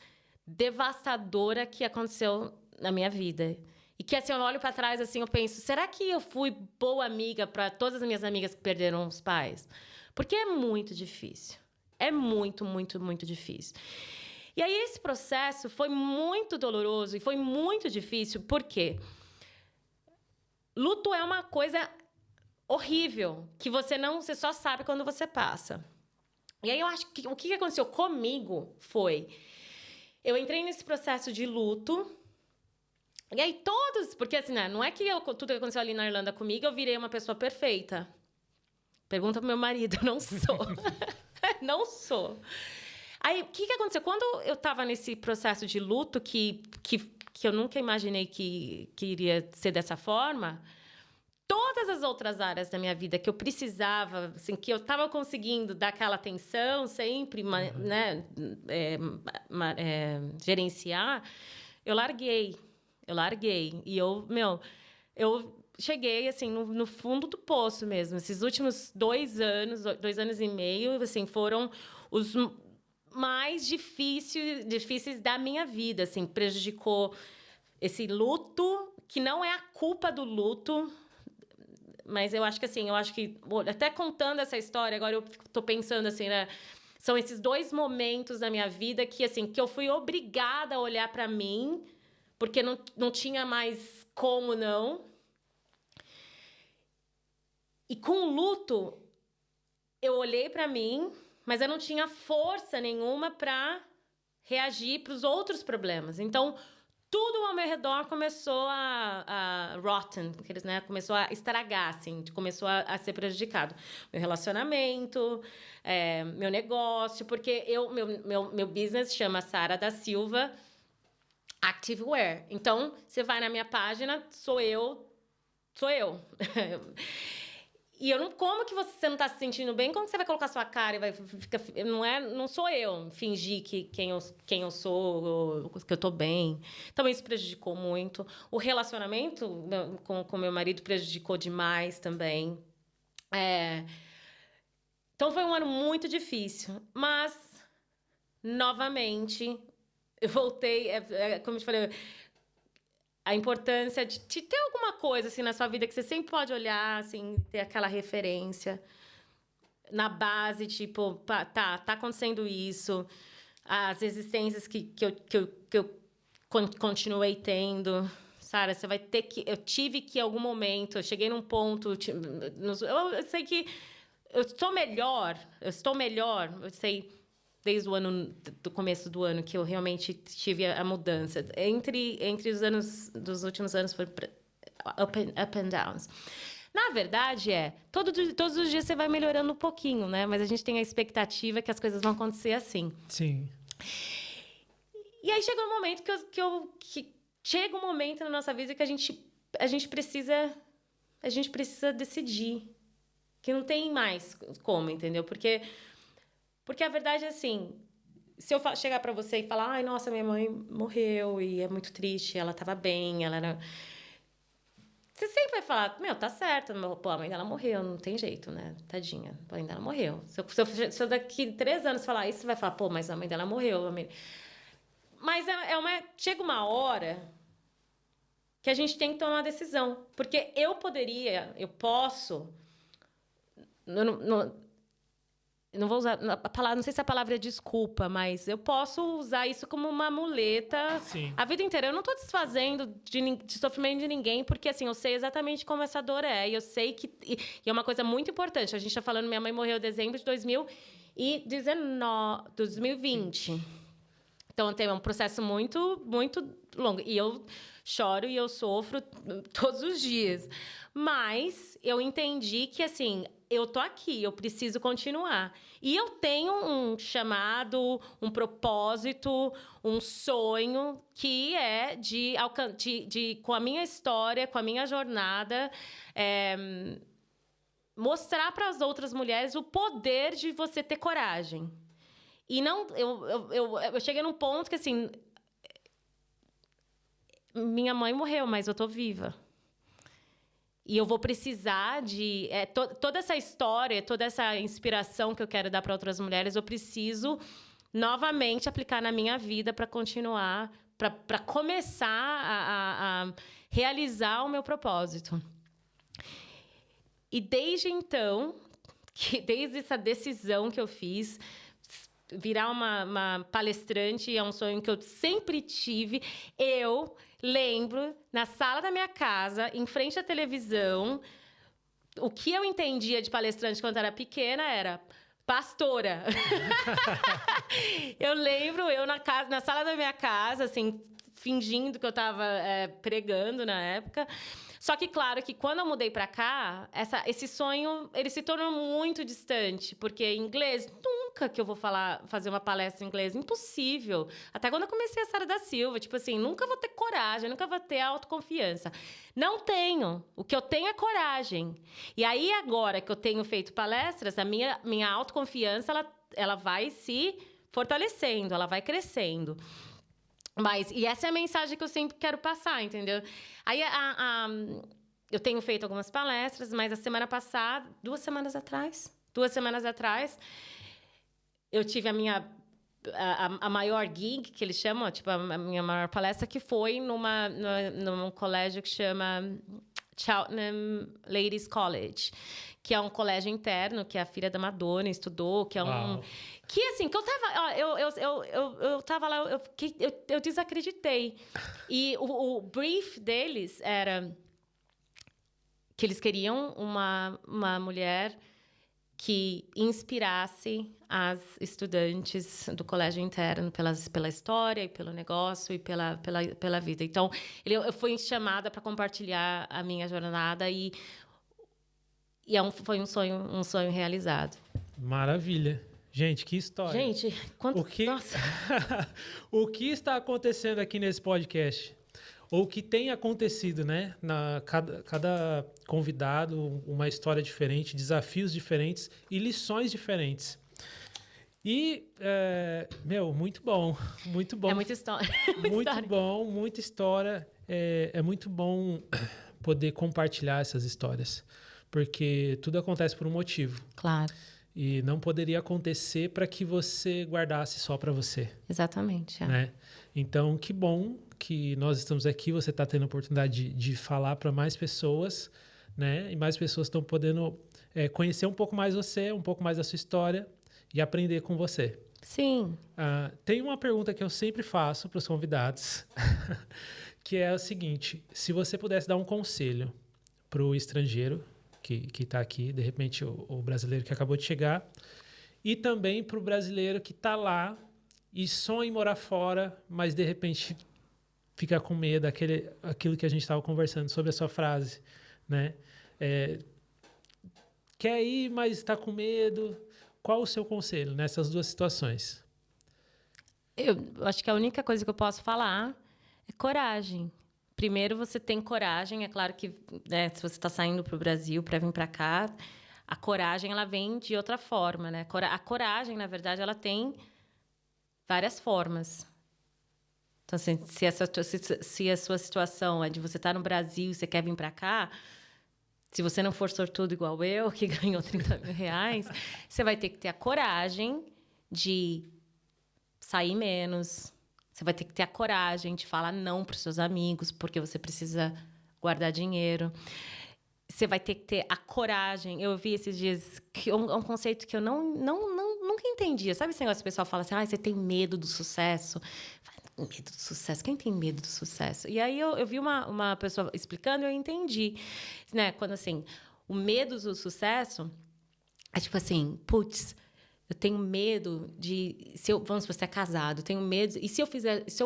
devastadora que aconteceu na minha vida. E que, assim, eu olho para trás, assim, eu penso, será que eu fui boa amiga para todas as minhas amigas que perderam os pais? Porque é muito difícil. É muito, muito, muito difícil. E aí, esse processo foi muito doloroso e foi muito difícil, por quê? Luto é uma coisa horrível, que você só sabe quando você passa. E aí eu acho que o que aconteceu comigo foi... Eu entrei nesse processo de luto, e aí porque assim, né, não é que tudo que aconteceu ali na Irlanda comigo, eu virei uma pessoa perfeita. Pergunta pro meu marido, eu não sou. Não sou. Aí, o que aconteceu? Quando eu tava nesse processo de luto, que eu nunca imaginei que iria ser dessa forma, todas as outras áreas da minha vida que eu precisava, assim, que eu estava conseguindo dar aquela atenção sempre, né, gerenciar, eu larguei. E eu cheguei, assim, no fundo do poço mesmo. Esses últimos 2 anos e meio, assim, foram os mais difíceis da minha vida, assim, prejudicou esse luto, que não é a culpa do luto, mas eu acho que até contando essa história, agora eu tô pensando assim, né? São esses 2 momentos da minha vida que, assim, que eu fui obrigada a olhar para mim, porque não tinha mais como não. E com o luto, eu olhei para mim, mas eu não tinha força nenhuma para reagir para os outros problemas. Então, tudo ao meu redor começou a rotten, né? Começou a estragar, assim, começou a ser prejudicado. Meu relacionamento, meu negócio, porque meu business chama Sara da Silva Activewear. Então, você vai na minha página, sou eu. E eu não... Como que você não tá se sentindo bem? Como que você vai colocar sua cara e vai ficar... Não sou eu fingir que quem eu sou, que eu tô bem. Então, isso prejudicou muito. O relacionamento com meu marido prejudicou demais também. Então, foi um ano muito difícil. Mas, novamente, eu voltei... como eu te falei... A importância de ter alguma coisa assim na sua vida que você sempre pode olhar, assim, ter aquela referência na base, tipo, tá acontecendo isso, as existências que eu continuei tendo. Sara, você vai ter que... Eu tive que, em algum momento, eu cheguei num ponto... Eu sei que eu estou melhor, eu sei... Desde o ano, do começo do ano, que eu realmente tive a mudança. Entre os anos, dos últimos anos, foi up and downs. Na verdade, todos os dias você vai melhorando um pouquinho, né? Mas a gente tem a expectativa que as coisas vão acontecer assim. Sim. E aí chega um momento que chega um momento na nossa vida que a gente precisa decidir. Que não tem mais como, entendeu? Porque a verdade é assim, se eu chegar pra você e falar, ai, nossa, minha mãe morreu e é muito triste, ela tava bem, ela era... Você sempre vai falar, meu, tá certo, pô, a mãe dela morreu, não tem jeito, né? Tadinha, a mãe dela morreu. Se eu daqui 3 anos falar isso, você vai falar, pô, mas a mãe dela morreu. Mas chega uma hora que a gente tem que tomar uma decisão. Porque eu posso... não vou usar a palavra, não sei se a palavra é desculpa, mas eu posso usar isso como uma muleta. Sim. A vida inteira. Eu não tô desfazendo de sofrimento de ninguém, porque assim, eu sei exatamente como essa dor é. E eu sei que... E é uma coisa muito importante. A gente tá falando, minha mãe morreu em dezembro de 2020. Então, tem um processo muito, muito longo. E eu choro e eu sofro todos os dias. Mas eu entendi que, assim... Eu tô aqui, eu preciso continuar. E eu tenho um chamado, um propósito, um sonho que é com a minha história, com a minha jornada, mostrar para as outras mulheres o poder de você ter coragem. E não... Eu cheguei num ponto que, assim... Minha mãe morreu, mas eu tô viva. E eu vou precisar de... toda essa história, toda essa inspiração que eu quero dar para outras mulheres, eu preciso novamente aplicar na minha vida para continuar, para começar a realizar o meu propósito. E desde então, desde essa decisão que eu fiz, virar uma palestrante é um sonho que eu sempre tive. Eu lembro, na sala da minha casa, em frente à televisão, o que eu entendia de palestrante quando era pequena era pastora. Eu lembro, na sala da minha casa, assim, fingindo que eu estava pregando na época. Só que, claro, que quando eu mudei para cá, esse sonho, ele se tornou muito distante. Porque em inglês, nunca que eu vou fazer uma palestra em inglês. Impossível. Até quando eu comecei a Sara da Silva. Tipo assim, nunca vou ter coragem, nunca vou ter autoconfiança. Não tenho. O que eu tenho é coragem. E aí, agora que eu tenho feito palestras, a minha autoconfiança, ela vai se fortalecendo, ela vai crescendo. E essa é a mensagem que eu sempre quero passar, entendeu? Aí, eu tenho feito algumas palestras, mas a semana passada, 2 semanas atrás, eu tive a maior gig, que eles chamam, tipo, a minha maior palestra, que foi num colégio que chama Cheltenham Ladies College, que é um colégio interno, que a filha da Madonna estudou, que é um... Uau. Que, assim, que eu tava... Ó, eu tava lá, eu desacreditei. E o brief deles era que eles queriam uma mulher que inspirasse as estudantes do colégio interno pela história e pelo negócio e pela vida. Então, eu fui chamada para compartilhar a minha jornada e foi um sonho realizado. Maravilha. Gente, que história. Gente, quanto... Nossa. O que está acontecendo aqui nesse podcast? Ou o que tem acontecido, né? Cada convidado, uma história diferente, desafios diferentes e lições diferentes. E, muito bom, muito bom. É muita história. Muito bom, muita história. É muito bom poder compartilhar essas histórias, porque tudo acontece por um motivo. Claro. E não poderia acontecer para que você guardasse só para você. Exatamente. Né? Então, que bom que nós estamos aqui, você está tendo a oportunidade de falar para mais pessoas, né? E mais pessoas estão podendo conhecer um pouco mais você, um pouco mais da sua história e aprender com você. Sim. Tem uma pergunta que eu sempre faço para os convidados, que é o seguinte: se você pudesse dar um conselho para o estrangeiro que está aqui, de repente o brasileiro que acabou de chegar, e também para o brasileiro que está lá e sonha em morar fora, mas de repente fica com medo, aquilo que a gente estava conversando sobre a sua frase, né? Quer ir, mas está com medo. Qual o seu conselho nessas duas situações? Eu acho que a única coisa que eu posso falar é coragem. Primeiro, você tem coragem. É claro que, né, se você está saindo para o Brasil para vir para cá, a coragem ela vem de outra forma, né? A coragem, na verdade, ela tem várias formas. Então, assim, se a sua situação é de você estar no Brasil e você quer vir para cá, se você não for sortudo igual eu, que ganhou 30 mil reais, você vai ter que ter a coragem de sair menos. Você vai ter que ter a coragem de falar não para os seus amigos, porque você precisa guardar dinheiro. Você vai ter que ter a coragem. Eu vi esses dias que um conceito que eu nunca entendia. Sabe esse negócio que o pessoal fala assim, você tem medo do sucesso? Medo do sucesso? Quem tem medo do sucesso? E aí eu vi uma pessoa explicando e eu entendi. Né? Quando, assim, o medo do sucesso é tipo assim, putz, eu tenho medo de... vamos supor, você é casado, tenho medo... E se eu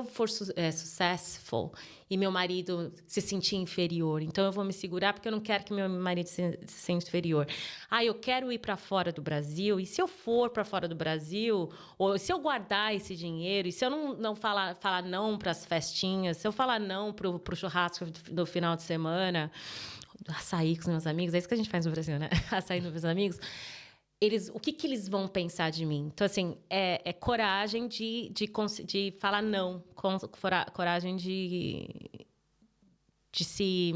for successful e meu marido se sentir inferior? Então, eu vou me segurar porque eu não quero que meu marido se sinta inferior. Eu quero ir para fora do Brasil. E se eu for para fora do Brasil, ou se eu guardar esse dinheiro, e se eu não falar não para as festinhas, se eu falar não para o churrasco do final de semana, açaí com os meus amigos, é isso que a gente faz no Brasil, né? Açaí com os meus amigos... o que eles vão pensar de mim? Então, assim, é coragem de falar não. Coragem de se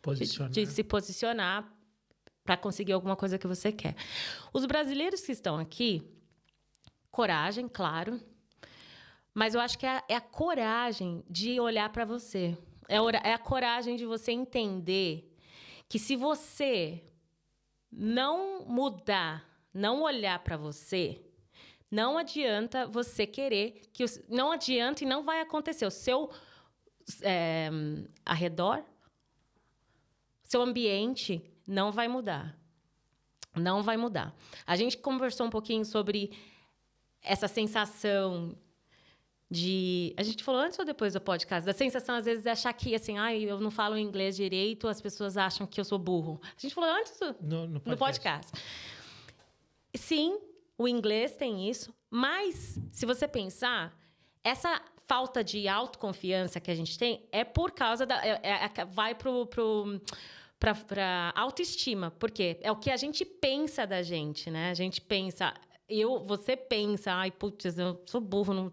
posicionar. De se posicionar para conseguir alguma coisa que você quer. Os brasileiros que estão aqui, coragem, claro. Mas eu acho que é a coragem de olhar para você. É a coragem de você entender que se você... não mudar, não olhar para você, não adianta você querer que... não adianta e não vai acontecer. O seu arredor, seu ambiente não vai mudar. Não vai mudar. A gente conversou um pouquinho sobre essa sensação de... A gente falou antes ou depois do podcast? Da sensação, às vezes, de achar que, assim, eu não falo inglês direito, as pessoas acham que eu sou burro. A gente falou antes no podcast. Sim, o inglês tem isso, mas, se você pensar, essa falta de autoconfiança que a gente tem é por causa da... vai para autoestima. Por quê? É o que a gente pensa da gente, né? A gente pensa... Você pensa, putz, eu sou burro,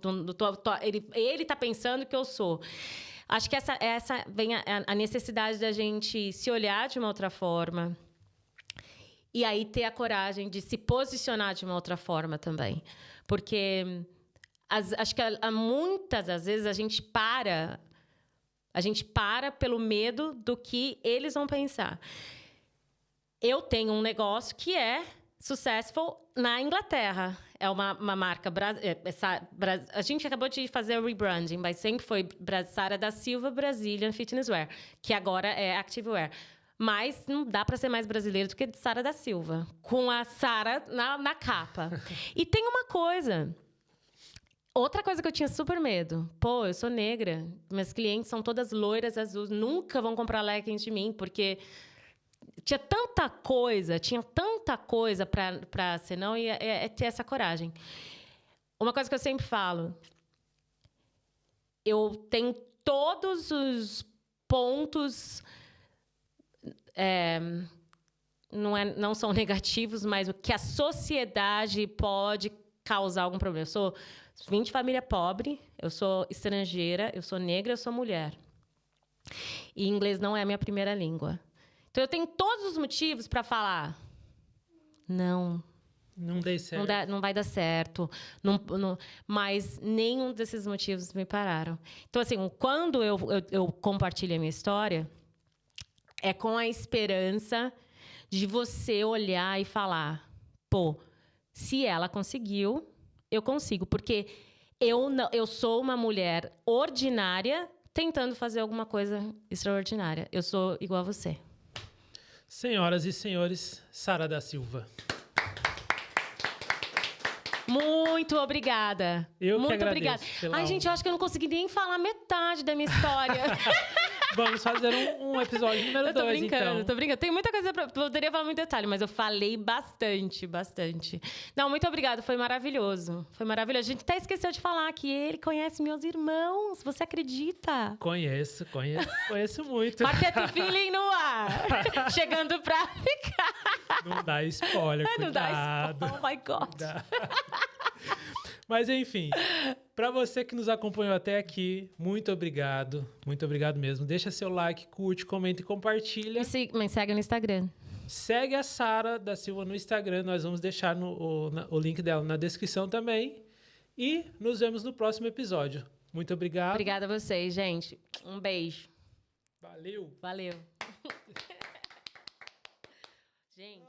ele tá pensando que eu sou. Acho que essa vem a necessidade da gente se olhar de uma outra forma e aí ter a coragem de se posicionar de uma outra forma também. Porque acho que muitas das vezes a gente para A gente para pelo medo do que eles vão pensar. Eu tenho um negócio que é successful na Inglaterra. É uma marca... a gente acabou de fazer o rebranding, mas sempre foi Sara da Silva Brazilian Fitness Wear, que agora é Activewear. Mas não dá para ser mais brasileiro do que Sara da Silva, com a Sara na capa. E tem uma coisa... Outra coisa que eu tinha super medo. Pô, eu sou negra. Minhas clientes são todas loiras, azuis. Nunca vão comprar leggings de mim, porque... tinha tanta coisa para ser não, e é ter essa coragem. Uma coisa que eu sempre falo, eu tenho todos os pontos, não são negativos, mas o que a sociedade pode causar algum problema. Eu vim de família pobre, eu sou estrangeira, eu sou negra, eu sou mulher. E inglês não é a minha primeira língua. Então, eu tenho todos os motivos para falar... Não dei certo. Não vai dar certo. Mas nenhum desses motivos me pararam. Então, assim, quando eu compartilho a minha história, é com a esperança de você olhar e falar... Pô, se ela conseguiu, eu consigo. Porque eu sou uma mulher ordinária tentando fazer alguma coisa extraordinária. Eu sou igual a você. Senhoras e senhores, Sara da Silva. Muito obrigada. Muito obrigada. Ai, gente, eu acho que eu não consegui nem falar metade da minha história. Vamos fazer um episódio número 2, então. Eu tô brincando. Tem muita coisa poderia falar muito detalhe, mas eu falei bastante. Não, muito obrigada. Foi maravilhoso. A gente até esqueceu de falar que ele conhece meus irmãos. Você acredita? Conheço muito. Quarteto Feeling no ar. Chegando pra ficar. Não dá spoiler, cuidado. Não dá spoiler. Oh, my God. Cuidado. Mas, enfim, para você que nos acompanhou até aqui, muito obrigado. Muito obrigado mesmo. Deixa seu like, curte, comenta e compartilha. Me segue no Instagram. Segue a Sara da Silva no Instagram. Nós vamos deixar o link dela na descrição também. E nos vemos no próximo episódio. Muito obrigado. Obrigada a vocês, gente. Um beijo. Valeu. Gente...